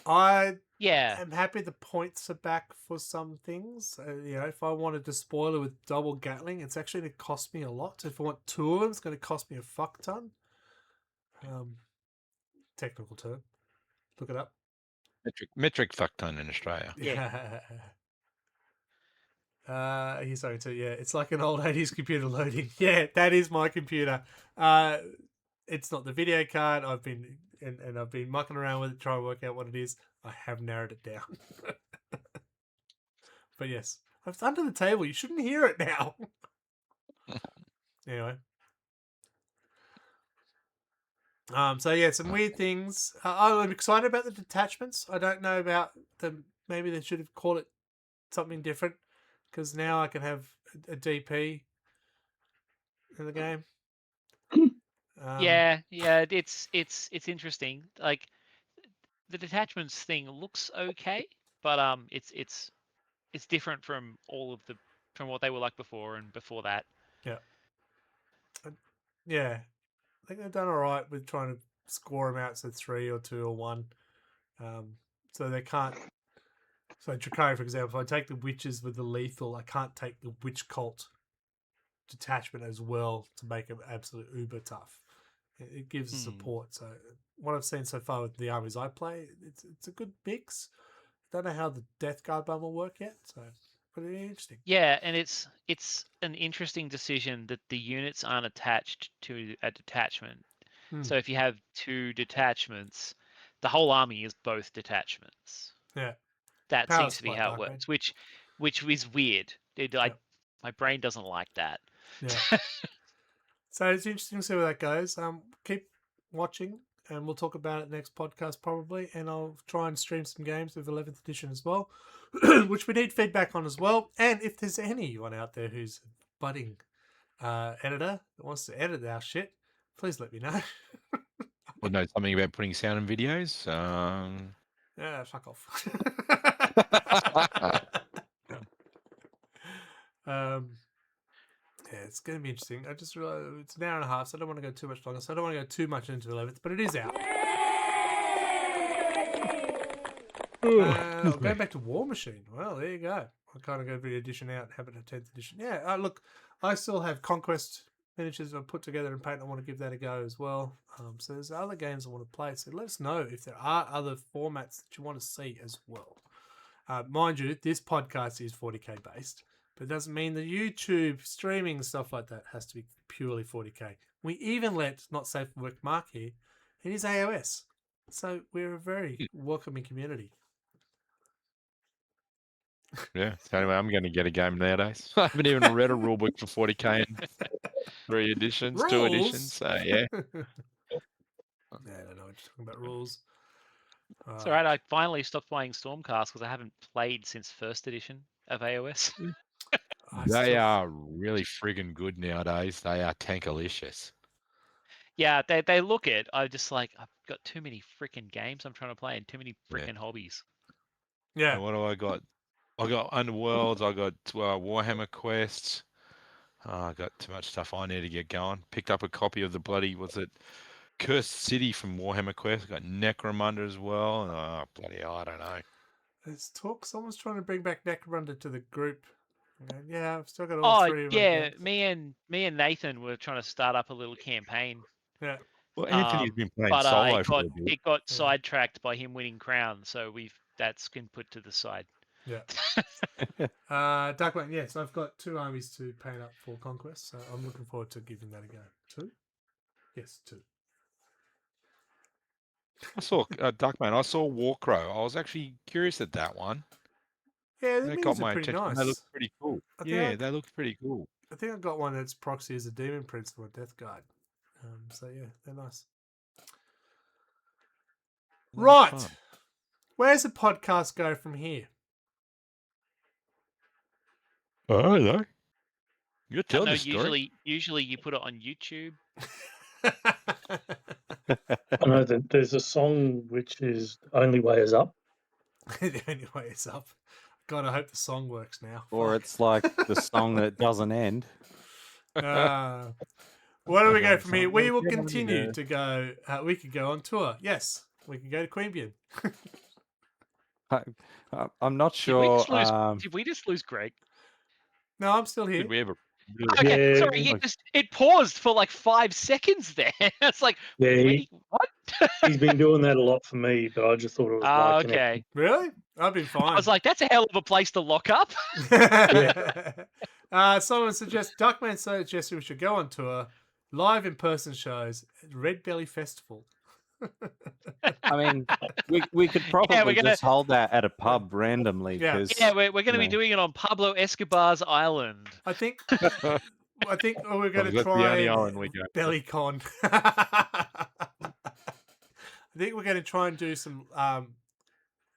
I
Yeah.
am happy the points are back for some things. If I wanted to spoil it with double Gatling, it's actually going to cost me a lot. If I want two of them, it's going to cost me a fuck ton. Technical term. Look it up.
Metric fuck ton in Australia.
Yeah. He's sorry too. Yeah, it's like an old 80s computer loading. Yeah, that is my computer. It's not the video card. I've been mucking around with it, trying to work out what it is. I have narrowed it down. But yes, it's under the table. You shouldn't hear it now. Anyway. So yeah, some weird things. I'm excited about the detachments. I don't know about them. Maybe they should have called it something different, because now I can have a DP in the game.
Yeah, it's interesting. Like the detachments thing looks okay, but it's different from from what they were like before and before that.
Yeah. Yeah. I think they've done all right with trying to score them out to 3 or 2 or 1. So they can't. So Dracari, for example, if I take the witches with the lethal, I can't take the witch cult detachment as well to make them absolute uber tough. It gives support. So what I've seen so far with the armies I play, it's a good mix. Don't know how the Death Guard bomb will work yet, so pretty interesting.
Yeah, and it's an interesting decision that the units aren't attached to a detachment. So if you have 2 detachments, the whole army is both detachments.
Yeah,
that
Power
seems to be
split,
how it
Dark
works, which is weird. My brain doesn't like that.
Yeah. So it's interesting to see where that goes. Keep watching, and we'll talk about it next podcast probably. And I'll try and stream some games with 11th edition as well, which we need feedback on as well. And if there's anyone out there who's a budding editor that wants to edit our shit, please let me know.
Or know something about putting sound in videos.
Yeah, fuck off. Yeah, it's going to be interesting. I just realized it's an hour and a half, so I don't want to go too much longer. So I don't want to go too much into 11th, but it is out. Going back to War Machine. Well, there you go. I kind of go every edition out, have it a 10th edition. Yeah, look, I still have Conquest miniatures I've put together in paint. I want to give that a go as well. So there's other games I want to play. So let us know if there are other formats that you want to see as well. Mind you, this podcast is 40k based, but it doesn't mean the YouTube streaming stuff like that has to be purely 40k. We even let Not Safe for Work Mark here. It is AOS. So we're a very welcoming community.
Yeah. So anyway, I'm going to get a game nowadays. I haven't even read a rule book for 40k and 3 editions, 2 editions. So yeah.
Yeah, I don't know what you're talking about rules.
It's all right. I finally stopped playing Stormcast because I haven't played since first edition of AOS.
They are really friggin' good nowadays. They are tankalicious.
Yeah, they look it. I just like I've got too many freaking games I'm trying to play and too many freaking hobbies.
Yeah.
And what do I got? I got Underworlds. I got Warhammer quests. I got too much stuff I need to get going. Picked up a copy of the bloody Cursed City from Warhammer Quest. I got Necromunda as well. Oh bloody hell, I don't know.
There's talk. Someone's trying to bring back Necromunda to the group. Yeah, I've still got all three of them.
Yeah, me and Nathan were trying to start up a little campaign.
Yeah.
Well, Anthony's been playing
but
solo for a bit.
it got sidetracked by him winning Crown, so that's been put to the side.
Yeah. Darkman, yes, I've got 2 armies to paint up for Conquest, so I'm looking forward to giving that a go. 2? Yes, 2.
I saw Duckman. I saw Warcrow. I was actually curious at that one.
Yeah,
That got my attention.
nice.
They look pretty cool. They look pretty cool.
I think I got one that's proxy as a Demon Prince or a Death Guard. So yeah, they're nice. Right.
Fun.
Where's the podcast go from here?
Oh, hello. You're telling the story.
Usually you put it on YouTube.
I know that there's a song which is Only Way Is Up.
The only way is up. God, I hope the song works now.
Or it's like the song that doesn't end.
Where do we go from here? We will continue to go. We could go on tour. Yes, we can go to Queanbeyan.
I'm not sure.
Did we just lose Greg?
No, I'm still here.
Did we ever?
Okay, sorry. It paused for like 5 seconds there. It's like, wait, what?
He's been doing that a lot for me, but I just thought it was
okay.
Really? I've been fine.
I was like, that's a hell of a place to lock up.
Someone suggests, Duckman suggested we should go on tour, live in-person shows at RedBelly Festival.
I mean, we could probably just hold that at a pub randomly.
Yeah,
we're going to be doing it on Pablo Escobar's island.
I think we're going to try BellyCon. I think we're going to try and do some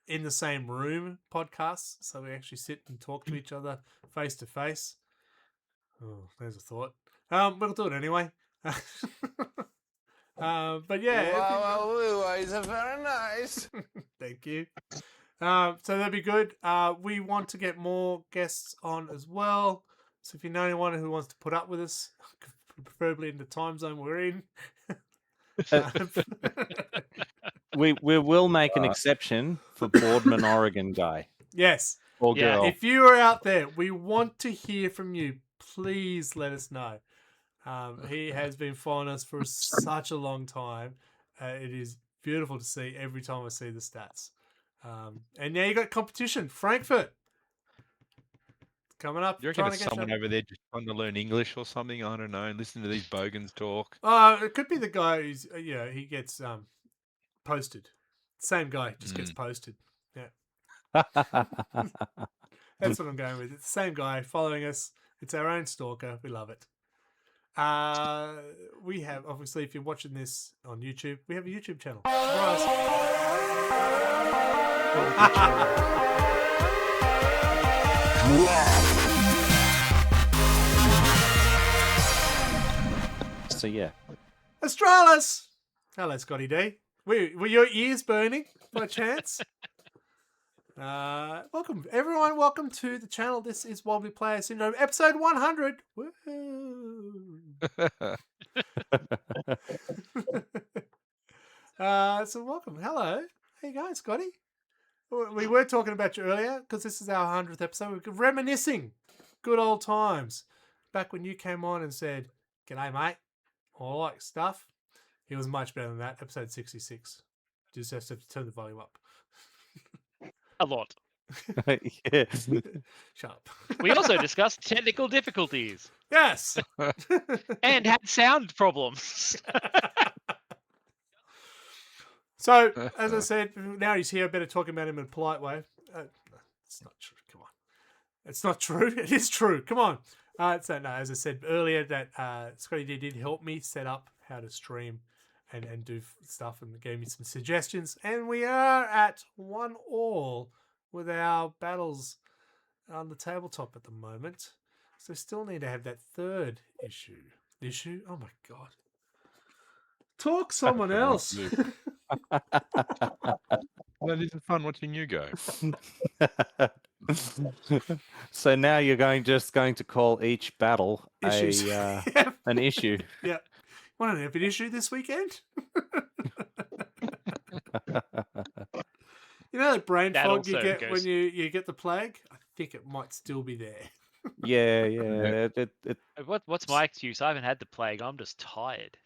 in the same room podcasts, so we actually sit and talk to each other face to face. Oh, there's a thought. We'll do it anyway. But yeah,
wow, it's very nice.
Thank you. So that'd be good. We want to get more guests on as well. So if you know anyone who wants to put up with us, preferably in the time zone we're in,
we will make an exception for Boardman, Oregon guy.
Yes.
Or girl.
If you are out there, we want to hear from you. Please let us know. He has been following us for such a long time. It is beautiful to see every time I see the stats. And now you got competition. Frankfurt. Coming up.
You reckon there's someone over there just trying to learn English or something? I don't know. And listen to these bogans talk.
It could be the guy who's, he gets posted. Same guy, just gets posted. Yeah. That's what I'm going with. It's the same guy following us. It's our own stalker. We love it. We have, obviously, if you're watching this on YouTube, we have a YouTube channel. Surprise.
So yeah.
Australis! Hello, Scotty D. Were your ears burning by chance? Welcome, everyone. Welcome to the channel. This is Wobbly Player Syndrome, episode 100. Woo! So welcome. Hello. How you going, Scotty? We were talking about you earlier because this is our 100th episode. We're reminiscing good old times. Back when you came on and said, "G'day, mate. All like stuff." It was much better than that. Episode 66. Just have to turn the volume up.
A lot.
Yeah.
Shut up.
We also discussed technical difficulties.
Yes.
And had sound problems.
So, as I said, now he's here. I better talk about him in a polite way. It's not true. Come on. It's not true. It is true. Come on. So, no, as I said earlier, that Scotty D did help me set up how to stream and do stuff and gave me some suggestions. And we are at 1-1 with our battles on the tabletop at the moment. So still need to have that third issue. Oh my God. Talk someone else.
Well, this is fun watching you go.
So now you're just going to call each battle
Issues.
an issue.
Yeah. Want an epic issue this weekend? You know that brain
That
fog you
also
get
goes-
when you get the plague? I think it might still be there.
Yeah.
What's my excuse? I haven't had the plague. I'm just tired.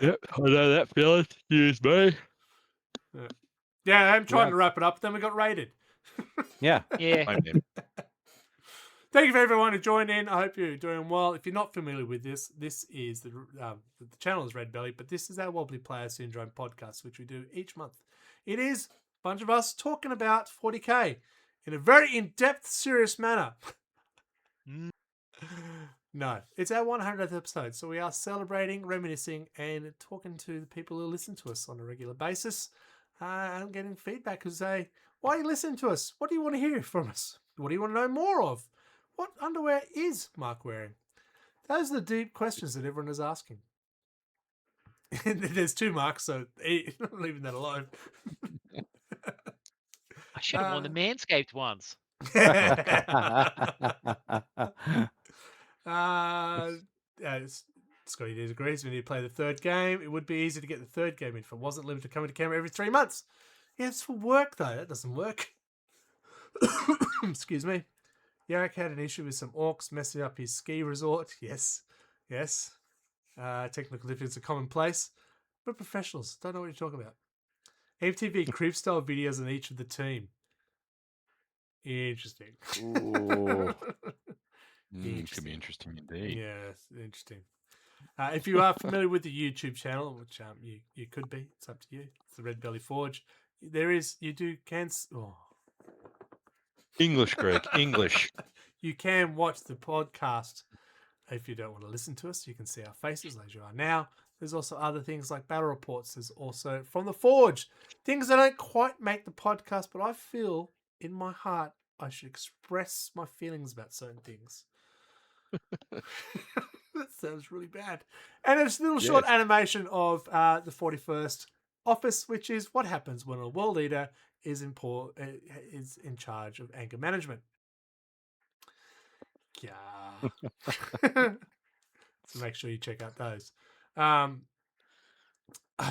Yep, I know that feeling. Excuse me.
Yeah, I'm trying
Yeah.
to wrap it up. Then we got raided.
Yeah.
Yeah.
I'm in.
Thank you for everyone who joined in. I hope you're doing well. If you're not familiar with this is the channel is RedBelly, but this is our Wobbly Player Syndrome podcast, which we do each month. It is a bunch of us talking about 40k in a very in-depth, serious manner. No, it's our 100th episode, so we are celebrating, reminiscing, and talking to the people who listen to us on a regular basis, and getting feedback who say, "Why are you listening to us? What do you want to hear from us? What do you want to know more of? What underwear is Mark wearing?" Those are the deep questions that everyone is asking. There's 2 marks, so leaving that alone.
I should have worn the Manscaped ones.
Scotty disagrees. We need to play the third game. It would be easy to get the third game in if it wasn't limited to coming to camera every 3 months. Yeah, it's for work, though. That doesn't work. Excuse me. Yarrick had an issue with some orcs messing up his ski resort. Yes. Technical difficulties are commonplace. We're professionals. Don't know what you're talking about. MTV creep style videos on each of the team. Interesting.
Ooh.
Could be interesting indeed.
Yeah, interesting. If you are familiar with the YouTube channel, which you could be, it's up to you. It's the RedBelly Forge.
English, Greg. English.
You can watch the podcast if you don't want to listen to us. You can see our faces as you are now. There's also other things like battle reports. There's also from the Forge, things that don't quite make the podcast, but I feel in my heart I should express my feelings about certain things. That sounds really bad. And it's a little short animation of the 41st office, which is what happens when a world leader is in charge of anger management. Yeah. So make sure you check out those.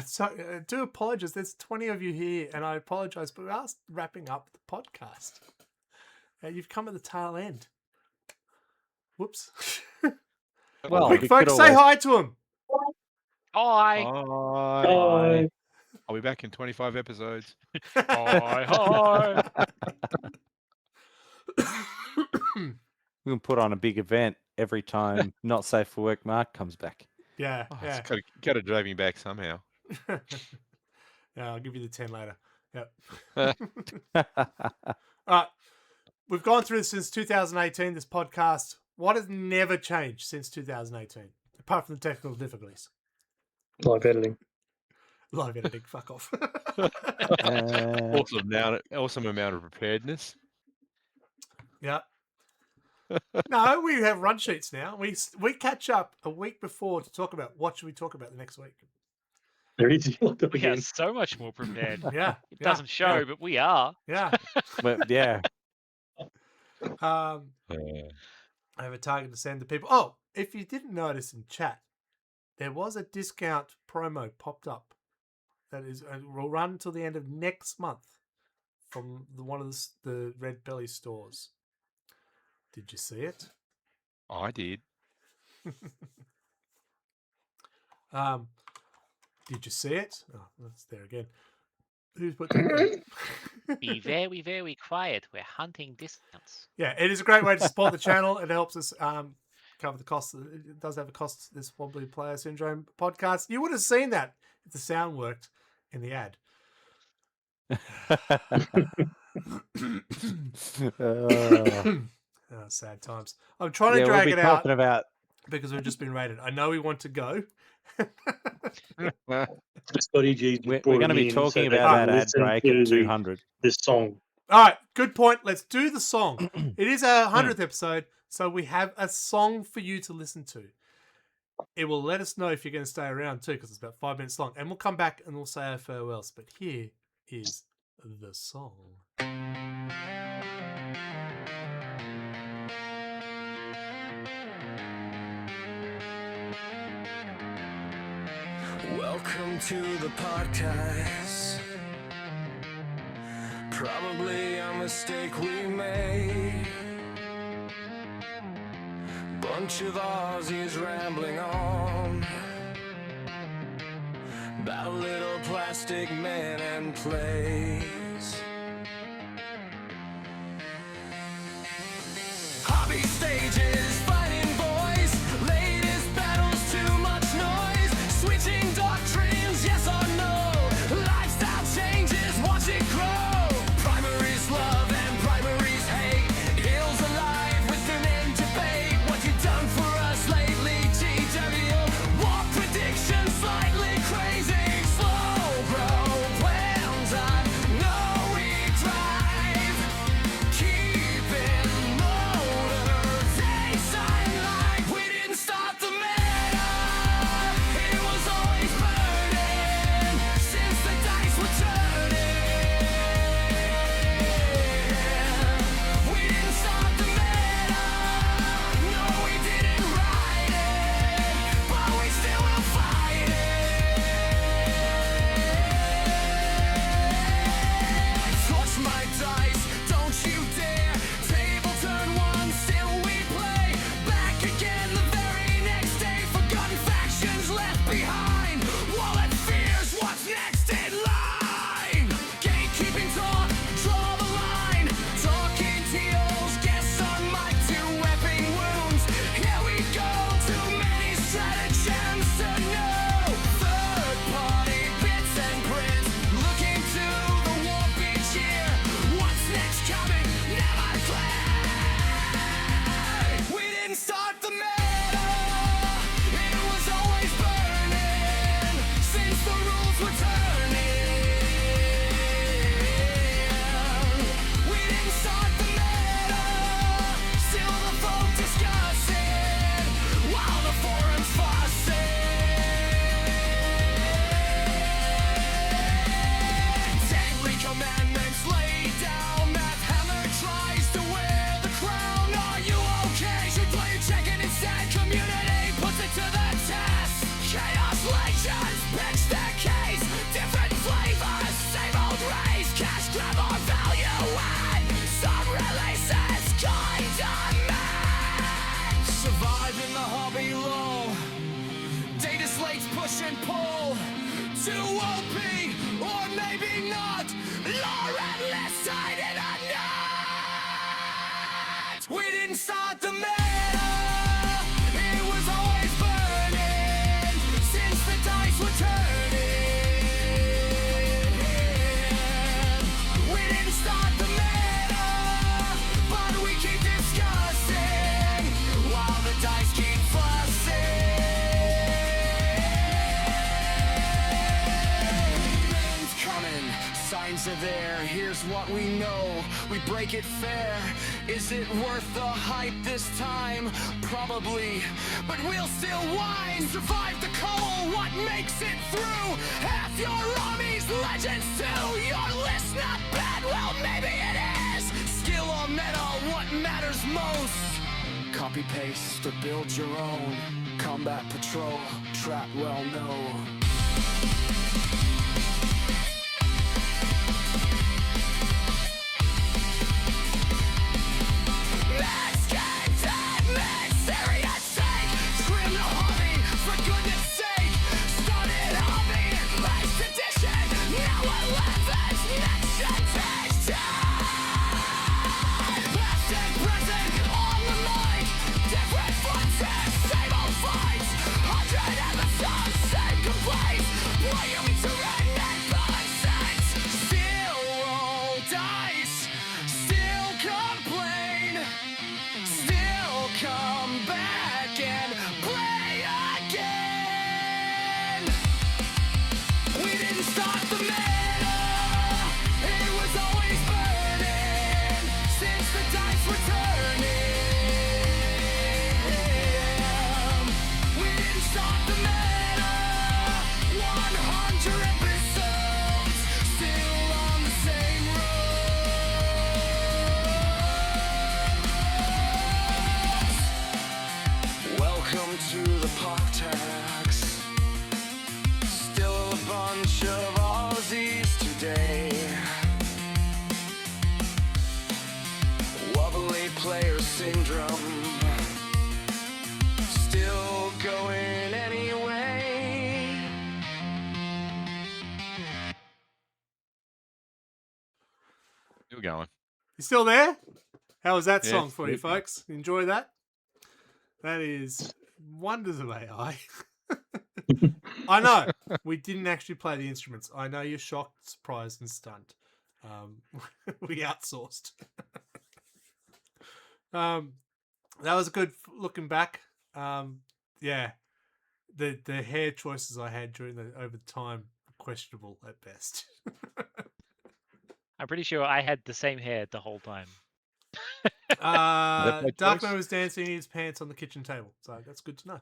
So I do apologize. There's 20 of you here, and I apologize, but we are wrapping up the podcast. You've come at the tail end. Whoops.
Well,
quick,
we
folks,
could
say
always-
hi to him.
Hi.
Bye.
I'll be back in 25 episodes.
Hi.
We can put on a big event every time Not Safe for Work Mark comes back.
Yeah,
Oh,
yeah.
It's got to drag me back somehow.
Yeah, I'll give you the 10 later. Yep. All right. We've gone through this since 2018, this podcast. What has never changed since 2018, apart from the technical difficulties?
Live editing.
Live editing, fuck off.
Awesome amount of preparedness.
Yeah. No, we have run sheets now. We catch up a week before to talk about what should we talk about the next week.
There is looked up
We are
again.
so much more prepared.
Yeah.
It doesn't show, but we are.
Yeah.
But yeah,
I have a target to send to people. Oh, if you didn't notice in chat, there was a discount promo popped up that will run until the end of next month from one of the RedBelly stores. Did you see it?
I did.
Did you see it? Oh, that's there again. Who's put that?
Be very, very quiet. We're hunting discounts.
Yeah, it is a great way to support the channel. It helps us cover the costs. It does have a cost, this Wobbly Player Syndrome podcast. You would have seen that if the sound worked in the ad. Sad times. I'm trying to
yeah, we'll
drag
be
it out
talking about.
because we've just been rated. I know we want to go.
Scotty G just
We're
brought
going to
him
be
in so
talking
they
about
can
that ad
listen
break
to
at 200.
this song.
All right, good point. Let's do the song. It is our 100th episode, so we have a song for you to listen to. It will let us know if you're going to stay around too, because it's about 5 minutes long. And we'll come back and we'll say our farewells. But here is the song.
Welcome to the podcast. Probably a mistake we made. Bunch of Aussies rambling on about little plastic men and plays. Hobby stages, fighting boys, latest battles, too much noise, switching doctrines, yes or no, lifestyle changes, watch it grow. Primaries love and primaries hate, hills alive with an end debate. What you done for us lately, GW? War predictions slightly crazy, slow grow plans. I know we drive, keeping motors inside like we didn't start the meta. It was always burning since the dice were turning. We didn't start the meta, no we didn't write it, but we still will fight it. Touch my dice, don't you dare. Table turn one, still we play. Back again the very next day. Forgotten factions left behind. Wallet fears, what's next in line? Gatekeeping talk, draw the line. Talking deals, guess on my 2 weapon wounds. Here we go, too many stratagems to know. Third party bits and prints, looking to the war beach here. What's next coming? Never clear. We didn't start the meta. It was always burning since the rules were turning. We didn't start the meta. Still the folk discussing while the forums fussing. Deadly commandments laid down. Math hammer tries to wear the crown. Are you okay? Should play checking instead. Community puts it to the test. Chaos legends, pitch their case. Different flavors, same old race. Cash grab or value add. Some releases, kind of mad. Surviving the hobby lull. Dataslates push and pull. Too OP, or maybe not. Lore enlisted in a knot. We didn't start the meta. It was always burning since the dice were turning. We didn't start the meta, but we keep discussing while the dice keep fussing. End's coming, signs are there. Here's what we know, we break it fair. Is it worth the hype this time? Probably, but we'll still whine. Survive the coal, what makes it through? Half your army's legends too. Your list not bad, well maybe it is. Skill or metal, what matters most? Copy paste or build your own. Combat patrol, trap well known. Let's get dead, man, serious sake. Scream the hobby, for goodness sake. Started hobby, last edition. Now 11's next edition. Past and present, on the mic. Different fronts, same old fights. 100 episodes, same complaints. Play you into returning. We didn't stop the matter. 100 episodes, still on the same road. Welcome to the Partax. Still a bunch of Aussies today. Wobbly Player Syndrome. Still going anyway.
Still going.
You still there? How was that
Yeah,
song for you,
still
folks? Enjoy that? That is Wonders of AI. I know. We didn't actually play the instruments. I know you're shocked, surprised, and stunned. We outsourced. That was a good looking back. Yeah. The hair choices I had over time questionable at best.
I'm pretty sure I had the same hair the whole time.
by
Darkman
choice?
was dancing in his pants on the kitchen table, so that's good to know.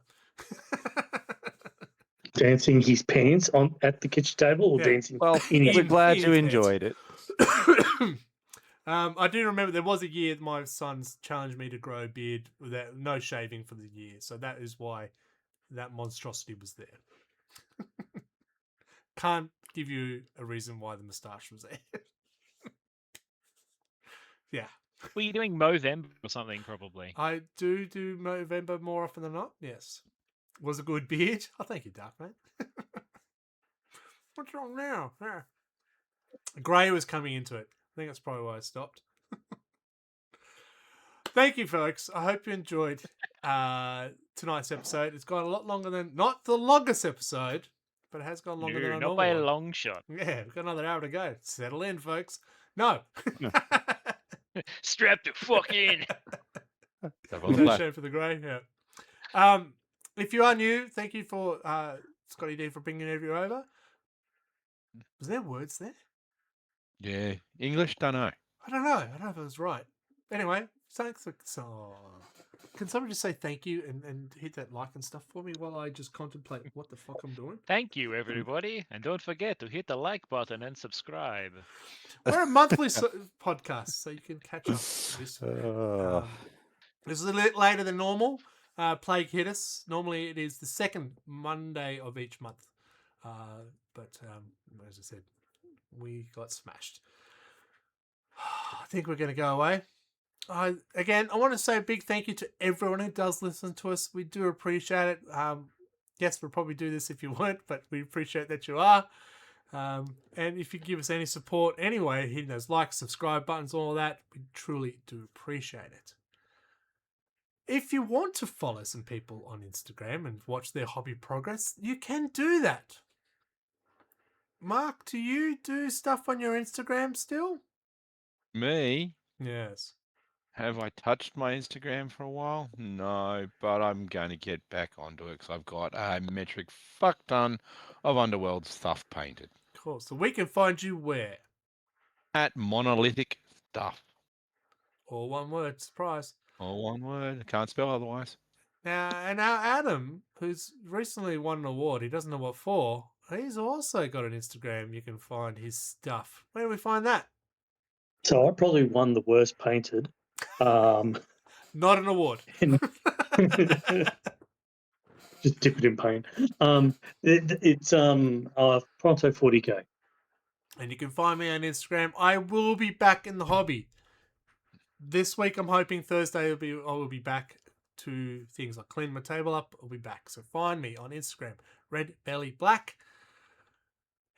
Dancing his pants at the kitchen table, or
Yeah.
dancing
Well,
in his
we're glad
in
you
his pants.
enjoyed it.
I do remember there was a year my sons challenged me to grow a beard without no shaving for the year, so that is why that monstrosity was there. Can't give you a reason why the moustache was there. Yeah,
Were you doing Movember or something, probably?
I do Movember more often than not. Yes, was a good beard. Oh, thank you, Darkman. What's wrong now? Yeah. Grey was coming into it. I think that's probably why I stopped. Thank you, folks. I hope you enjoyed tonight's episode. It's gone a lot longer than, not the longest episode, but it has gone longer than
No,
a
not by a
normal one.
long shot.
Yeah, we've got another hour to go. Settle in, folks. No.
Strap the fuck in.
No shame for the grey. Yeah. If you are new, thank you for Scotty D for bringing you over. Was there words there?
Yeah. English? Don't know.
I don't know if it was right. Anyway, thanks. Can someone just say thank you and hit that like and stuff for me while I just contemplate what the fuck I'm doing?
Thank you, everybody. And don't forget to hit the like button and subscribe.
We're a monthly podcast, so you can catch up with this. This is a little later than normal. Plague hit us. Normally it is the second Monday of each month. But as I said, we got smashed. I think we're going to go away. Again, I want to say a big thank you to everyone who does listen to us. We do appreciate it. Yes, we'll probably do this if you weren't, but we appreciate that you are. And if you give us any support anyway, hitting those like, subscribe buttons, all of that, we truly do appreciate it. If you want to follow some people on Instagram and watch their hobby progress, you can do that. Mark, do you do stuff on your Instagram still?
Me?
Yes.
Have I touched my Instagram for a while? No, but I'm going to get back onto it because I've got a metric fuck ton of Underworld stuff painted.
Cool. So we can find you where?
At Monolithic Stuff.
All one word. Surprise.
All one word. I can't spell otherwise.
Now, Adam, who's recently won an award, he doesn't know what for, he's also got an Instagram. You can find his stuff. Where do we find that?
So I probably won the worst painted.
Not an award.
Just dip it in paint. It's Pronto 40K.
And you can find me on Instagram. I will be back in the hobby. This week, I'm hoping Thursday I will be back to things like clean my table up. I'll be back. So find me on Instagram, RedBelly Black.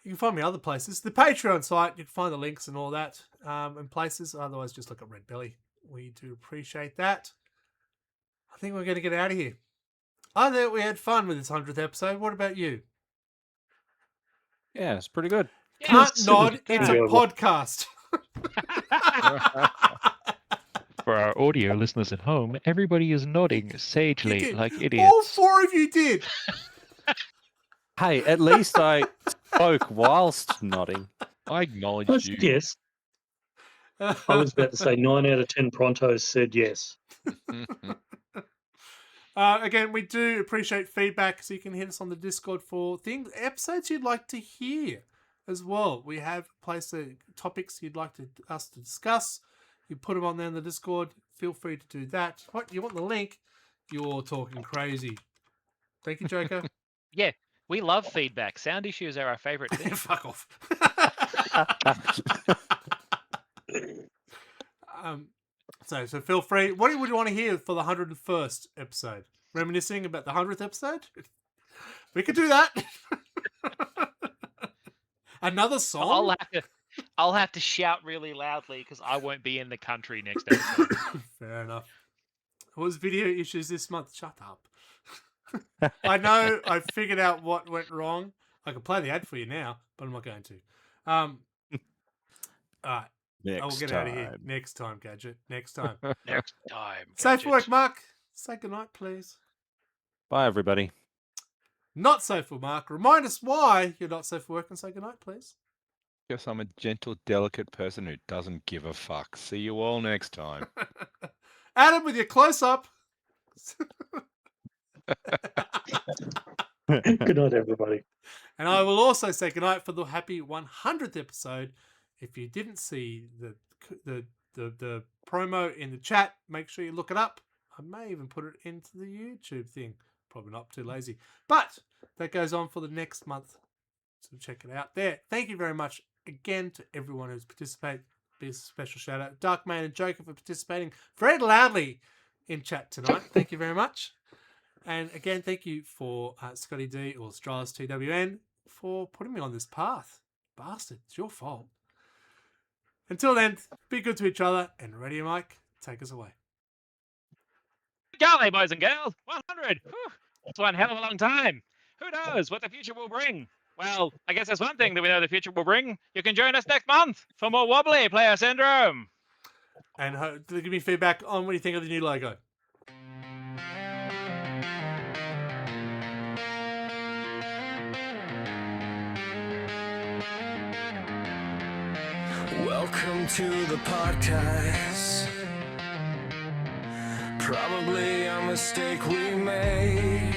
You can find me other places. The Patreon site, you can find the links and all that and places. Otherwise, just look at RedBelly. We do appreciate that. I think we're going to get out of here. I think we had fun with this 100th episode. What about you?
Yeah, it's pretty good.
Can't
Yes,
nod.
it
It's
was
a
enjoyable.
podcast.
For our audio listeners at home, everybody is nodding
You
sagely
did.
like
All
idiots.
four of you did.
Hey, at least I spoke whilst nodding.
I acknowledge you.
Yes. I was about to say 9 out of 10 prontos said yes.
Again, we do appreciate feedback, so you can hit us on the Discord for episodes you'd like to hear as well. We have placed topics you'd like us to discuss. You put them on there in the Discord. Feel free to do that. What, you want the link? You're talking crazy. Thank you, Joker.
Yeah, we love feedback. Sound issues are our favorite thing.
Fuck off. So feel free. What would you want to hear for the 101st episode? Reminiscing about the 100th episode? We could do that. Another song?
I'll have to shout really loudly because I won't be in the country next episode.
Fair enough. What was video issues this month? Shut up. I know I figured out what went wrong. I can play the ad for you now, but I'm not going to. All right. I will get out of here next time, Gadget. Next time.
Next time.
Safe
Gadget.
work, Mark. Say goodnight, please.
Bye, everybody.
Not safe for Mark. Remind us why you're not safe for work and say goodnight, please.
Guess I'm a gentle, delicate person who doesn't give a fuck. See you all next time.
Adam, with your close up.
Good night, everybody.
And I will also say goodnight for the happy 100th episode. If you didn't see the promo in the chat, make sure you look it up. I may even put it into the YouTube thing. Probably not, too lazy. But that goes on for the next month. So check it out there. Thank you very much again to everyone who's participated. Be a special shout out to Darkman and Joker for participating very loudly in chat tonight. Thank you very much. And again, thank you for Scotty D or Stralas TWN for putting me on this path. Bastard, it's your fault. Until then, be good to each other, and Radio Mike, take us away.
Golly, boys and girls, 100. Whew, that's one hell of a long time. Who knows what the future will bring? Well, I guess there's one thing that we know the future will bring. You can join us next month for more Wobbly Player Syndrome.
And give me feedback on what you think of the new logo.
Welcome to the podcast. Probably a mistake we made.